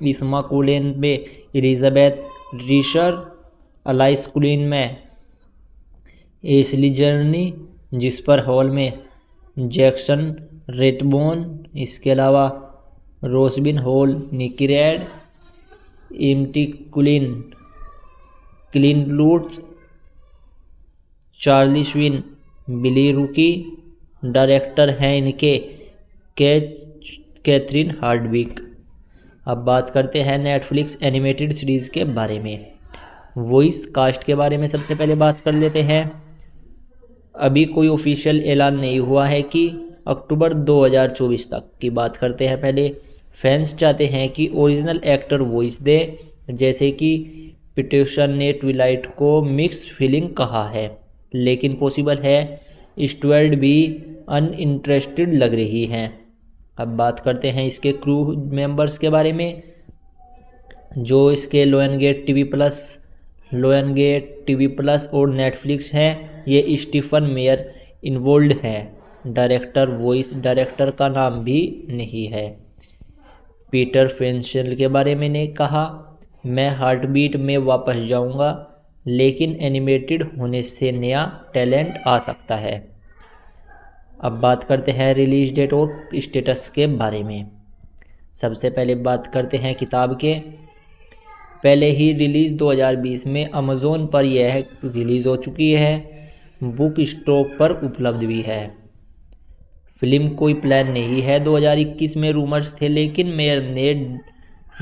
इसमा कुलेन में एलिजाबेथ रिशर, अलाइस कुलिन में एशली जर्नी, जिस पर हॉल में जैक्सन रेटबोन। इसके अलावा रोसबिन हॉल, निकी red, empty कुलिन, clean loots, Charlie स्विन, बिली रूकी। डायरेक्टर हैं इनके कैथरीन हार्डविक। अब बात करते हैं नेटफ्लिक्स एनिमेटेड सीरीज़ के बारे में। वॉइस कास्ट के बारे में सबसे पहले बात कर लेते हैं। अभी कोई ऑफिशियल ऐलान नहीं हुआ है कि अक्टूबर 2024 तक की बात करते हैं। पहले फैंस चाहते हैं कि ओरिजिनल एक्टर वॉइस दे, जैसे कि पिटिशन ने ट्विलाइट को मिक्स फीलिंग कहा है, लेकिन पॉसिबल है स्टुअर्ट भी अनइंटरेस्टेड लग रही हैं। अब बात करते हैं इसके क्रू मेंबर्स के बारे में, जो इसके लोयनगेट टीवी प्लस और नेटफ्लिक्स हैं। ये स्टीफन मेयर इन्वॉल्व हैं, डायरेक्टर वॉइस डायरेक्टर का नाम भी नहीं है। पीटर फेंशल के बारे में ने कहा, मैं हार्टबीट में वापस जाऊंगा, लेकिन एनिमेटेड होने से नया टैलेंट आ सकता है। अब बात करते हैं रिलीज डेट और स्टेटस के बारे में। सबसे पहले बात करते हैं किताब के। पहले ही रिलीज़ 2020 में अमेज़ॉन पर यह रिलीज़ हो चुकी है, बुक स्टॉक पर उपलब्ध भी है। फिल्म कोई प्लान नहीं है 2021 में रूमर्स थे, लेकिन मेयर ने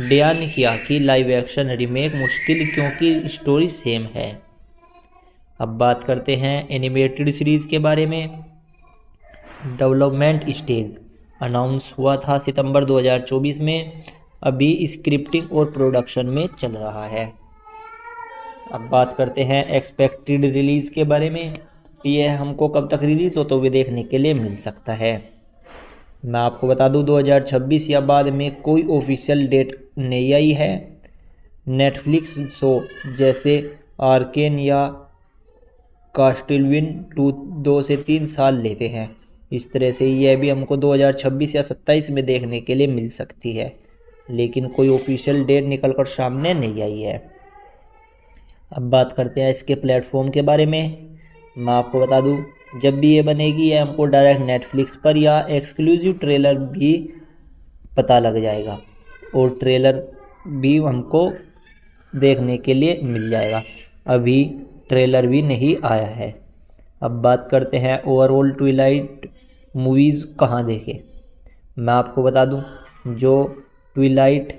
बयान किया कि लाइव एक्शन रीमेक मुश्किल क्योंकि स्टोरी सेम है। अब बात करते हैं एनिमेटेड सीरीज़ के बारे में। डेवलपमेंट स्टेज अनाउंस हुआ था सितंबर 2024 में, अभी स्क्रिप्टिंग और प्रोडक्शन में चल रहा है। अब बात करते हैं एक्सपेक्टेड रिलीज़ के बारे में। यह हमको कब तक रिलीज़ होते हुए देखने के लिए मिल सकता है। मैं आपको बता दूं 2026 या बाद में कोई ऑफिशियल डेट नहीं आई है। नेटफ्लिक्स शो जैसे आर्केन या कास्टिलविन 2 से 3 साल लेते हैं। इस तरह से यह भी हमको 2026 या 27 में देखने के लिए मिल सकती है, लेकिन कोई ऑफिशियल डेट निकल कर सामने नहीं आई है। अब बात करते हैं इसके प्लेटफॉर्म के बारे में। मैं आपको बता दूं जब भी ये बनेगी यह हमको डायरेक्ट नेटफ्लिक्स पर या एक्सक्लूसिव ट्रेलर भी पता लग जाएगा, और ट्रेलर भी हमको देखने के लिए मिल जाएगा। अभी ट्रेलर भी नहीं आया है। अब बात करते हैं ओवरऑल ट्विलाइट मूवीज़ कहाँ देखें। मैं आपको बता दूं जो ट्विलाइट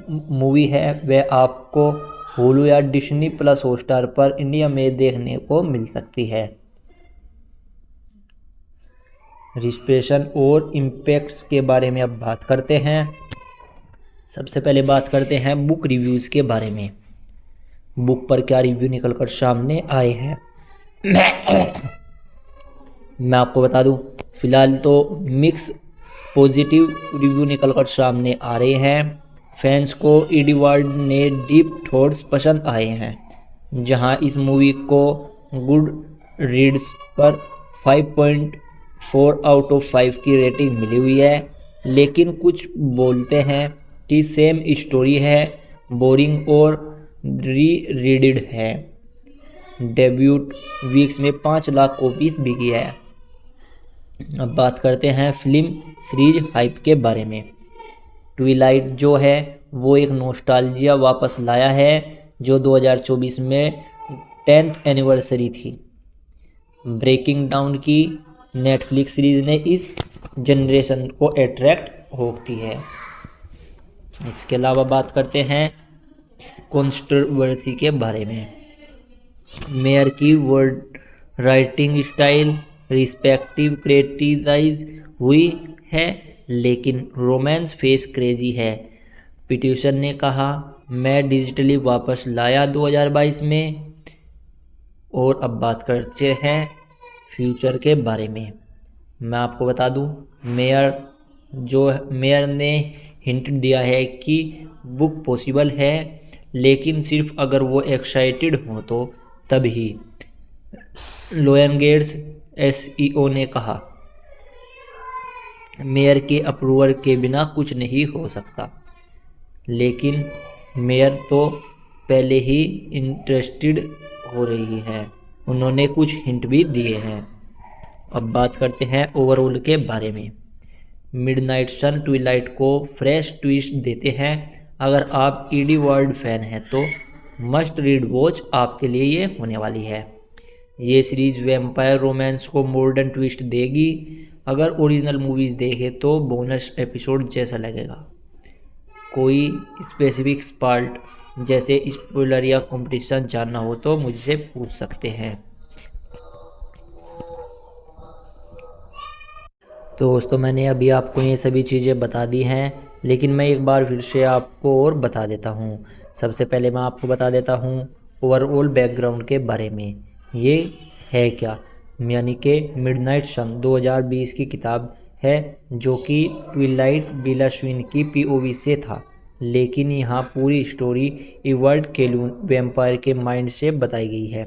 मूवी है वह आपको हुलू या डिज्नी प्लस हॉटस्टार पर इंडिया में देखने को मिल सकती है। रिसेप्शन और इम्पैक्ट्स के बारे में अब बात करते हैं। सबसे पहले बात करते हैं बुक रिव्यूज़ के बारे में। बुक पर क्या रिव्यू निकल कर सामने आए हैं मैं आपको बता दूं फिलहाल तो मिक्स पॉजिटिव रिव्यू निकल कर सामने आ रहे हैं। फैंस को एडवर्ड ने डीप थॉट्स पसंद आए हैं, जहां इस मूवी को गुड रीड्स पर 5.4 आउट ऑफ 5 की रेटिंग मिली हुई है, लेकिन कुछ बोलते हैं कि सेम स्टोरी है, बोरिंग और रीडेड है। डेब्यूट वीक्स में 5 लाख कॉपीज बिकी है। अब बात करते हैं फिल्म सीरीज हाइप के बारे में। ट्विलाइट जो है वो एक नॉस्टैल्जिया वापस लाया है, जो 2024 में 10th एनिवर्सरी थी। ब्रेकिंग डाउन की नेटफ्लिक्स सीरीज ने इस जनरेशन को अट्रैक्ट होती है। इसके अलावा बात करते हैं कंट्रोवर्सी के बारे में। मेयर की word writing style respective criticize हुई है, लेकिन रोमांस फेस क्रेजी है। पिटिशन ने कहा, मैं डिजिटली वापस लाया 2022 में। और अब बात करते हैं फ्यूचर के बारे में। मैं आपको बता दूं मेयर ने हिंट दिया है कि बुक पॉसिबल है, लेकिन सिर्फ अगर वो एक्साइटेड हो तो तभी। लोयन गेट्स SEO ने कहा, मेयर के अप्रूवल के बिना कुछ नहीं हो सकता, लेकिन मेयर तो पहले ही इंटरेस्टेड हो रही हैं। उन्होंने कुछ हिंट भी दिए हैं। अब बात करते हैं ओवरऑल के बारे में। मिडनाइट सन ट्विलाइट को फ्रेश ट्विस्ट देते हैं। अगर आप एडवर्ड फैन हैं तो मस्ट रीड वॉच आपके लिए ये होने वाली है। ये सीरीज़ वैम्पायर रोमांस को मॉडर्न ट्विस्ट देगी। अगर ओरिजिनल मूवीज़ देखे तो बोनस एपिसोड जैसा लगेगा। कोई स्पेसिफिक पार्ट जैसे स्पॉइलर या कंपटीशन जानना हो तो मुझसे पूछ सकते हैं। तो दोस्तों मैंने अभी आपको ये सभी चीज़ें बता दी हैं, लेकिन मैं एक बार फिर से आपको और बता देता हूँ। सबसे पहले मैं आपको बता देता हूँ ओवरऑल बैकग्राउंड के बारे में। ये है क्या, यानी कि मिडनाइट सन 2020 की किताब है, जो कि ट्विलाइट बिलाशविन की POV से था, लेकिन यहाँ पूरी स्टोरी एडवर्ड केलून वैम्पायर के माइंड से बताई गई है।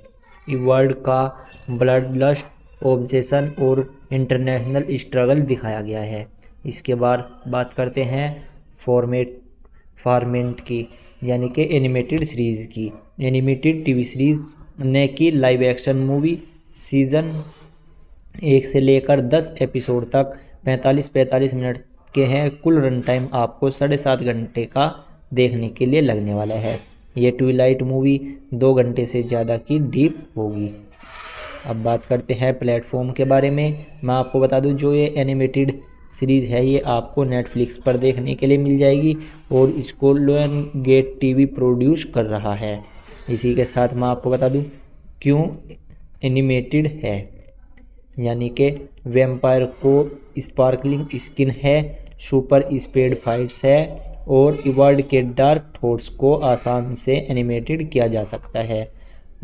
एडवर्ड का ब्लड लस्ट ऑब्सेशन और इंटरनेशनल स्ट्रगल दिखाया गया है। इसके बाद बात करते हैं फॉर्मेट की, यानी कि एनिमेटेड सीरीज़ की। एनिमेटेड टीवी सीरीज ने की लाइव एक्शन मूवी सीज़न 1 से लेकर 10 एपिसोड तक 45 मिनट के हैं। कुल रन टाइम आपको 7.5 घंटे का देखने के लिए लगने वाला है। ये ट्विलाइट मूवी 2 घंटे से ज़्यादा की डीप होगी। अब बात करते हैं प्लेटफॉर्म के बारे में। मैं आपको बता दूं, जो ये एनिमेटेड सीरीज़ है ये आपको नेटफ्लिक्स पर देखने के लिए मिल जाएगी और इसको लियनगेट टीवी प्रोड्यूस कर रहा है। इसी के साथ मैं आपको बता दूं क्यों एनिमेटेड है, यानी कि वैम्पायर को स्पार्कलिंग स्किन है, सुपर स्पीड फाइट्स है और इवाल्ड के डार्क थॉट्स को आसान से एनिमेटेड किया जा सकता है।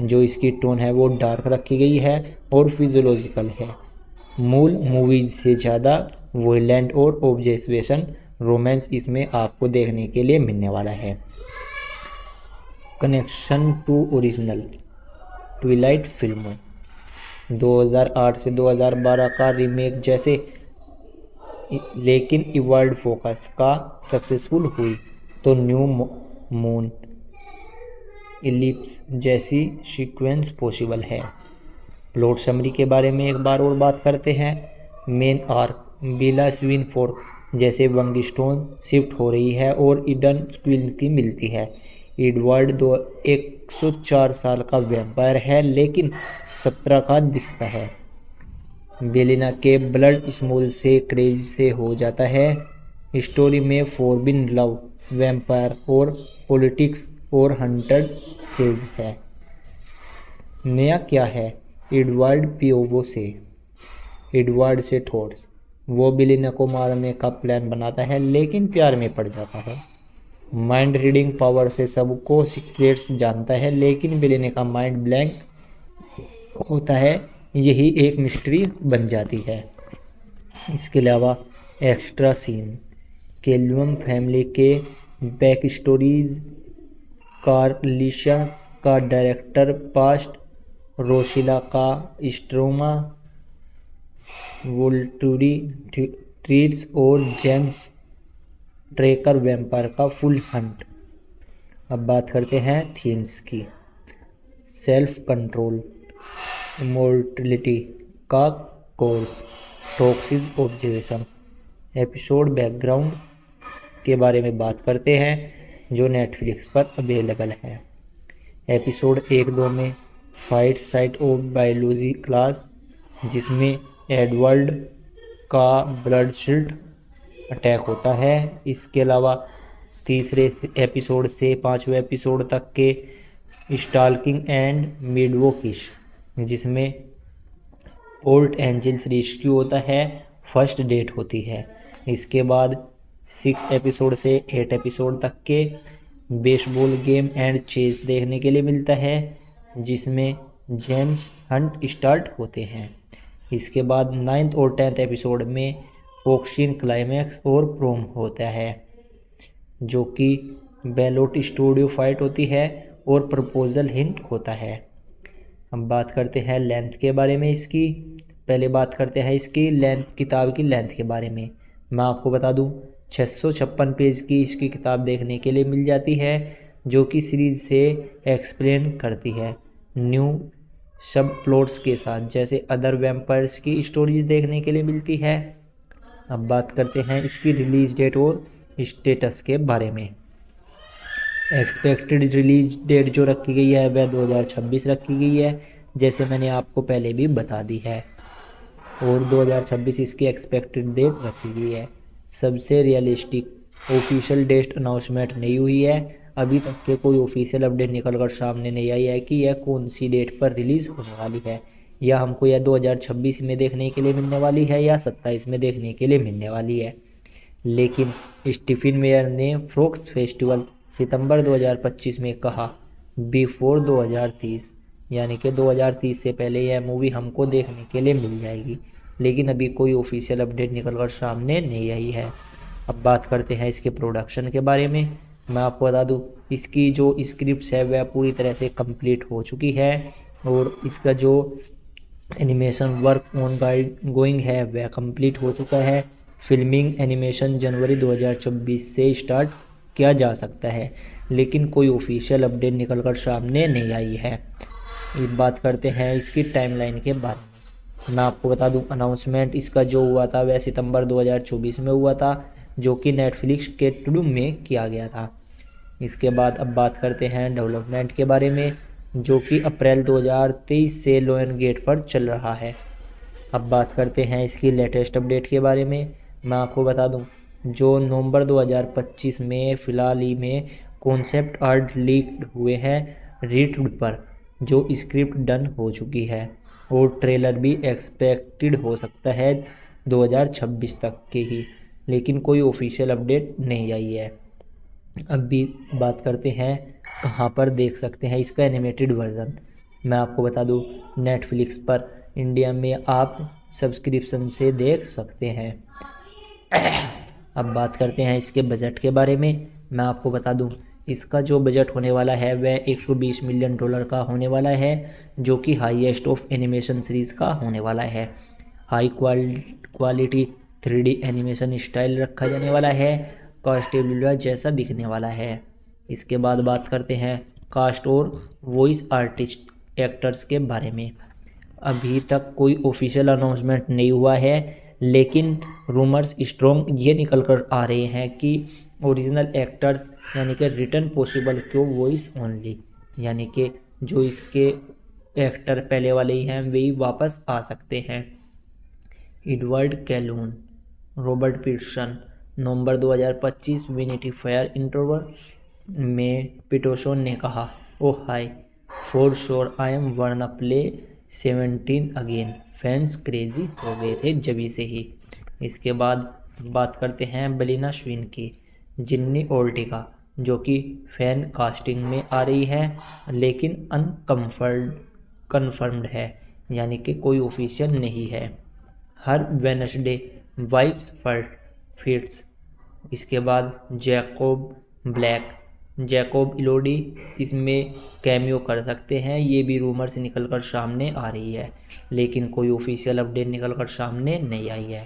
जो इसकी टोन है वो डार्क रखी गई है और फिजियोलॉजिकल है। मूल मूवीज से ज़्यादा वॉयलेंट और ऑब्जेक्शन रोमांस इसमें आपको देखने के लिए मिलने वाला है। Connection to original Twilight film 2008 से 2012 का रीमेक जैसे, लेकिन इवॉल्व फोकस का सक्सेसफुल हुई तो न्यू मून इलिप्स जैसी सीक्वेंस पॉसिबल है। प्लॉट समरी के बारे में एक बार और बात करते हैं। मेन आर्क बिला स्विन फोर्क जैसे वंगिस्टोन शिफ्ट हो रही है और ईडन ट्विन की मिलती है। एडवर्ड 104 साल का वैम्पायर है लेकिन 17 का दिखता है। बेलिना के ब्लड स्मॉल से क्रेज से हो जाता है। स्टोरी में फॉरबिन लव, वैम्पायर और पॉलिटिक्स और हंटेड चेज है। नया क्या है? एडवर्ड पियोवो से एडवर्ड से थॉट्स, वो बेलिना को मारने का प्लान बनाता है लेकिन प्यार में पड़ जाता है। माइंड रीडिंग पावर से सबको सीक्रेट्स जानता है लेकिन बेलिना का माइंड ब्लैंक होता है, यही एक मिस्ट्री बन जाती है। इसके अलावा एक्स्ट्रा सीन, केल्वियम फैमिली के बैक स्टोरीज, कार्लिशन का डायरेक्टर पास्ट, रोशिला का स्ट्रोमा, वोल्टूरी ट्रीट्स और जेम्स ट्रेकर वैम्पायर का फुल हंट। अब बात करते हैं थीम्स की। सेल्फ कंट्रोल, इमोर्टलिटी का course, toxic observation. Episode background के बारे में बात करते हैं जो नेटफ्लिक्स पर अवेलेबल है। एपिसोड 1-2 में fight site of biology class, जिसमें एडवर्ड का ब्लड शील्ड अटैक होता है। इसके अलावा तीसरे एपिसोड से 5वें एपिसोड तक के स्टाल्किंग एंड मिडवो किश, जिसमें ओल्ड एंजल्स रेस्क्यू होता है, फर्स्ट डेट होती है। इसके बाद 6 एपिसोड से 8 एपिसोड तक के बेसबॉल गेम एंड चेस देखने के लिए मिलता है, जिसमें जेम्स हंट स्टार्ट होते हैं। इसके बाद 9th और 10th एपिसोड में ऑक्सीन क्लाइमैक्स और प्रोम होता है, जो कि बेलोट स्टूडियो फाइट होती है और प्रपोजल हिंट होता है। अब बात करते हैं लेंथ के बारे में इसकी। पहले बात करते हैं इसकी लेंथ, किताब की लेंथ के बारे में। मैं आपको बता दूं 656 पेज की इसकी किताब देखने के लिए मिल जाती है, जो कि सीरीज से एक्सप्लेन करती है न्यू सब प्लॉट्स के साथ, जैसे अदर वैम्पायर्स की स्टोरीज देखने के लिए मिलती है। अब बात करते हैं इसकी रिलीज डेट और स्टेटस के बारे में। एक्सपेक्टेड रिलीज डेट जो रखी गई है वह 2026 रखी गई है, जैसे मैंने आपको पहले भी बता दी है, और 2026 इसकी एक्सपेक्टेड डेट रखी गई है। सबसे रियलिस्टिक ऑफिशियल डेट अनाउंसमेंट नहीं हुई है, अभी तक के कोई ऑफिशियल अपडेट निकल कर सामने नहीं आई है कि यह कौन सी डेट पर रिलीज़ होने वाली है, या हमको यह 2026 में देखने के लिए मिलने वाली है या 27 में देखने के लिए मिलने वाली है। लेकिन स्टीफन मेयर ने फ्रॉक्स फेस्टिवल सितंबर 2025 में कहा बिफोर 2030, यानी कि 2030 से पहले यह मूवी हमको देखने के लिए मिल जाएगी, लेकिन अभी कोई ऑफिशियल अपडेट निकल कर सामने नहीं आई है। अब बात करते हैं इसके प्रोडक्शन के बारे में। मैं आपको बता दूं इसकी जो स्क्रिप्ट है वह पूरी तरह से कंप्लीट हो चुकी है, और इसका जो एनिमेशन वर्क ऑन गोइंग है, वह कंप्लीट हो चुका है। फिल्मिंग एनिमेशन जनवरी 2024 से स्टार्ट किया जा सकता है, लेकिन कोई ऑफिशियल अपडेट निकलकर सामने नहीं आई है। एक बात करते हैं इसकी टाइमलाइन के बारे में। मैं आपको बता दूं, अनाउंसमेंट इसका जो हुआ था वह सितंबर 2024 में हुआ था, जो कि नेटफ्लिक्स के टू में किया गया था। इसके बाद अब बात करते हैं डेवलपमेंट के बारे में, जो कि अप्रैल 2023 से लोयन गेट पर चल रहा है। अब बात करते हैं इसकी लेटेस्ट अपडेट के बारे में। मैं आपको बता दूं, जो नवंबर 2025 में फ़िलहाल ही में कॉन्सेप्ट आर्ट लीक हुए हैं रीड पर, जो स्क्रिप्ट डन हो चुकी है और ट्रेलर भी एक्सपेक्टेड हो सकता है 2026 तक के ही, लेकिन कोई ऑफिशियल अपडेट नहीं आई है। अब भी बात करते हैं कहाँ पर देख सकते हैं इसका एनिमेटेड वर्जन। मैं आपको बता दूं, नेटफ्लिक्स पर इंडिया में आप सब्सक्रिप्शन से देख सकते हैं। अब बात करते हैं इसके बजट के बारे में। मैं आपको बता दूं, इसका जो बजट होने वाला है वह $120 मिलियन का होने वाला है, जो कि हाईएस्ट ऑफ एनिमेशन सीरीज़ का होने वाला है। High quality 3D animation style रखा जाने वाला है, कास्टेबुला जैसा दिखने वाला है। इसके बाद बात करते हैं कास्ट और वॉइस आर्टिस्ट एक्टर्स के बारे में। अभी तक कोई ऑफिशियल अनाउंसमेंट नहीं हुआ है, लेकिन रूमर्स स्ट्रॉन्ग ये निकल कर आ रहे हैं कि ओरिजिनल एक्टर्स यानी कि रिटर्न पॉसिबल क्यों वॉइस ओनली, यानी कि जो इसके एक्टर पहले वाले ही हैं वही वापस आ सकते हैं। Edward Cullen, Robert Pattinson. नवंबर 2025 विनिटी फेयर इंटरव्यू में पीटरसन ने कहा, oh hi, for sure I am wanna play 17 again. Fans crazy हो गए थे जभी से ही। इसके बाद बात करते हैं बलिना श्विन की, जिन्नी ओल्टिका, जो कि फैन कास्टिंग में आ रही है, लेकिन कन्फर्म्ड है, यानी कि कोई ऑफिशियल नहीं है। हर वेनसडे वाइब्स फिट्स। इसके बाद जैकोब इलोडी इसमें कैमियो कर सकते हैं, ये भी रूमर से निकलकर सामने आ रही है, लेकिन कोई ऑफिशियल अपडेट निकलकर सामने नहीं आई है।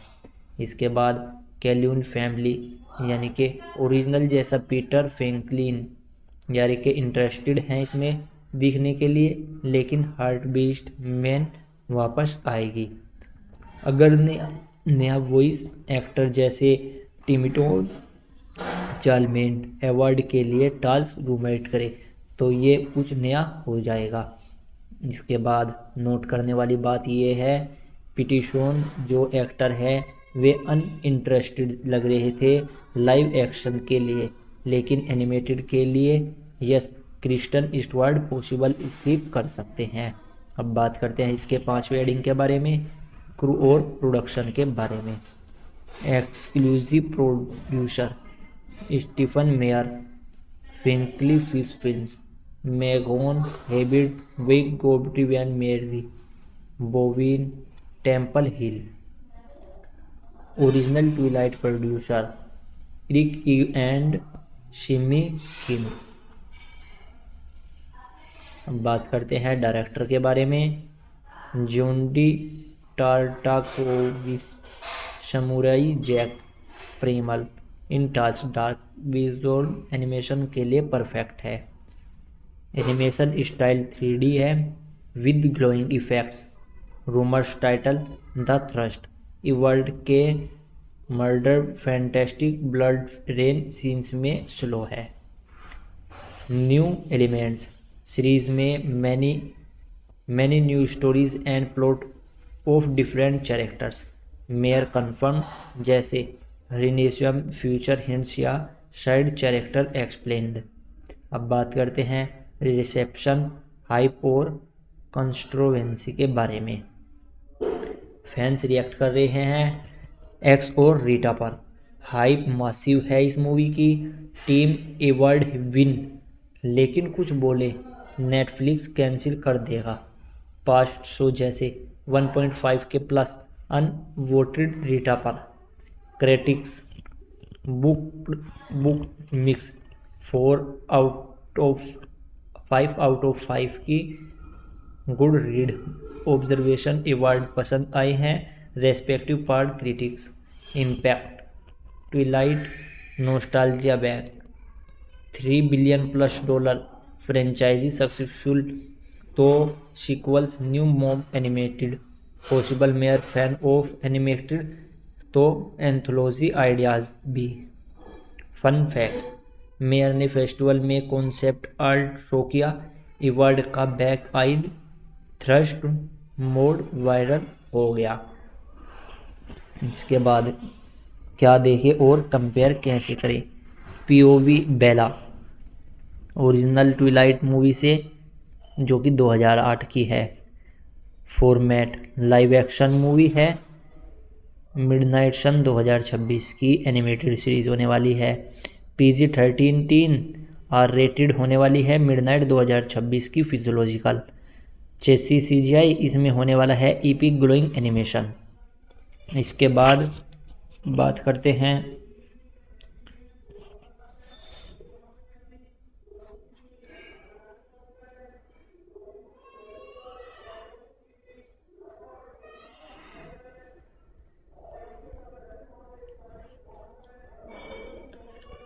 इसके बाद कैल्यून फैमिली, यानी कि ओरिजिनल जैसा पीटर फ्रैंकलिन, यानी कि इंटरेस्टेड हैं इसमें दिखने के लिए, लेकिन हार्ट बीस्ट मैन वापस आएगी। अगर नया वॉइस एक्टर जैसे टिमिटोन चालमेंट अवार्ड के लिए टाल्स रूमेट करे तो ये कुछ नया हो जाएगा। इसके बाद नोट करने वाली बात ये है, पिटिशन जो एक्टर है वे अनइंटरेस्टेड लग रहे थे लाइव एक्शन के लिए, लेकिन एनिमेटेड के लिए yes Kristen Stewart possible script कर सकते हैं। अब बात करते हैं इसके 5 वेडिंग के बारे में, क्रू और प्रोडक्शन के बारे में। Exclusive producer Stephen Meyer, frankly fish films, मेगोन habit, Wyck Godfrey and Marty बोविन, temple hill. Original Twilight producer Rick and Shimei Kim. अब बात करते हैं डायरेक्टर के बारे में, जोंडी टार्टाकोविस, समुराई जैक प्रेमल। इन टच डार्क विजुअल एनिमेशन के लिए परफेक्ट है। एनिमेशन स्टाइल 3D है with glowing effects. Rumours title the thrust, Edward के murder fantastic blood rain scenes में स्लो है। न्यू एलिमेंट्स सीरीज में many new stories and plot of different characters. Meyer confirm जैसे रिनेशियम फ्यूचर हिंट्स या साइड कैरेक्टर एक्सप्लेन्ड। अब बात करते हैं रिसेप्शन, हाइप और कंट्रोवर्सी के बारे में। फैंस रिएक्ट कर रहे हैं एक्स और रीटा पर। हाइप मासिव है इस मूवी की, टीम अवार्ड विन, लेकिन कुछ बोले नेटफ्लिक्स कैंसिल कर देगा। पास्ट शो जैसे 1.5 के प्लस अनवोटेड रीटा पर। Critics book mix 4 out of 5 की गुड रीड ऑब्जर्वेशन अवार्ड पसंद आए हैं। Respective part critics. Impact Twilight nostalgia back, $3 billion plus franchise successful तो sequels new mom animated possible Meyer fan of animated तो एंथोलॉजी आइडियाज़ भी। फन फैक्ट्स मेयर ने फेस्टिवल में कॉन्सेप्ट आर्ट शो किया। अवार्ड का back eyed thrust mode viral हो गया। इसके बाद क्या देखें और कंपेयर कैसे करें। पीओवी बेला ओरिजिनल ट्विलाइट मूवी से जो कि 2008 की है। फॉर्मेट लाइव एक्शन मूवी है। मिडनाइट सन 2026 की एनिमेटेड सीरीज़ होने वाली है। PG-13 आर रेटेड होने वाली है। मिडनाइट 2026 की फिजियोलॉजिकल। चेसी CGI इसमें होने वाला है ईपिक ग्लोइंग एनिमेशन। इसके बाद बात करते हैं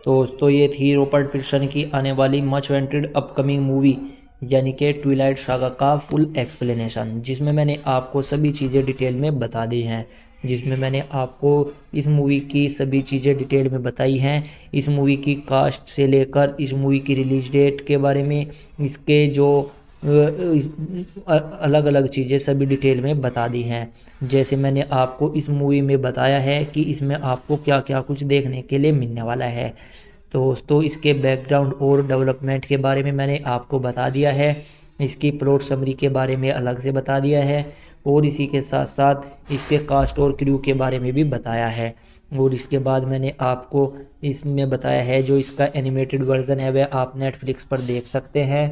दोस्तों ये थी रॉबर्ट पैटिंसन की आने वाली मच वेंटेड अपकमिंग मूवी यानी कि ट्विलाइट सागा का फुल एक्सप्लेनेशन, जिसमें मैंने आपको सभी चीज़ें डिटेल में बता दी हैं। जिसमें मैंने आपको इस मूवी की सभी चीज़ें डिटेल में बताई हैं। इस मूवी की कास्ट से लेकर इस मूवी की रिलीज डेट के बारे में, इसके जो अलग अलग चीज़ें सभी डिटेल में बता दी हैं। जैसे मैंने आपको इस मूवी में बताया है कि इसमें आपको क्या क्या कुछ देखने के लिए मिलने वाला है। तो दोस्तों इसके बैकग्राउंड और डेवलपमेंट के बारे में मैंने आपको बता दिया है। इसकी प्लॉट समरी के बारे में अलग से बता दिया है और इसी के साथ साथ इसके कास्ट और क्रू के बारे में भी बताया है। और इसके बाद मैंने आपको इसमें बताया है जो इसका एनिमेटेड वर्जन है वह आप नेटफ्लिक्स पर देख सकते हैं।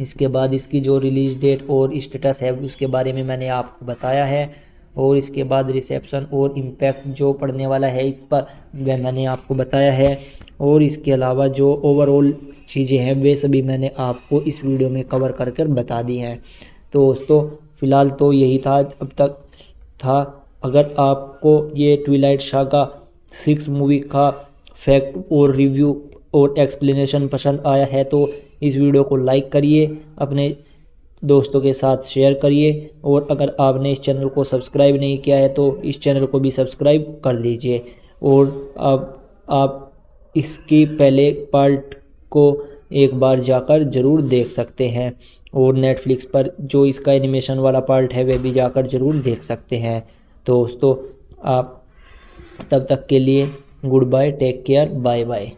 इसके बाद इसकी जो रिलीज डेट और स्टेटस है उसके बारे में मैंने आपको बताया है। और इसके बाद रिसेप्शन और इम्पैक्ट जो पड़ने वाला है इस पर वह मैंने आपको बताया है। और इसके अलावा जो ओवरऑल चीज़ें हैं वे सभी मैंने आपको इस वीडियो में कवर कर कर बता दी हैं। तो दोस्तों फ़िलहाल तो यही था अब तक था। अगर आपको ये ट्विलाइट सागा 6 मूवी का फैक्ट और रिव्यू और एक्सप्लेनेशन पसंद आया है तो इस वीडियो को लाइक करिए, अपने दोस्तों के साथ शेयर करिए। और अगर आपने इस चैनल को सब्सक्राइब नहीं किया है तो इस चैनल को भी सब्सक्राइब कर लीजिए। और अब आप इसकी पहले पार्ट को एक बार जाकर ज़रूर देख सकते हैं। और नेटफ्लिक्स पर जो इसका एनिमेशन वाला पार्ट है वह भी जाकर ज़रूर देख सकते हैं। तो दोस्तों आप तब तक के लिए good bye, take care, bye bye.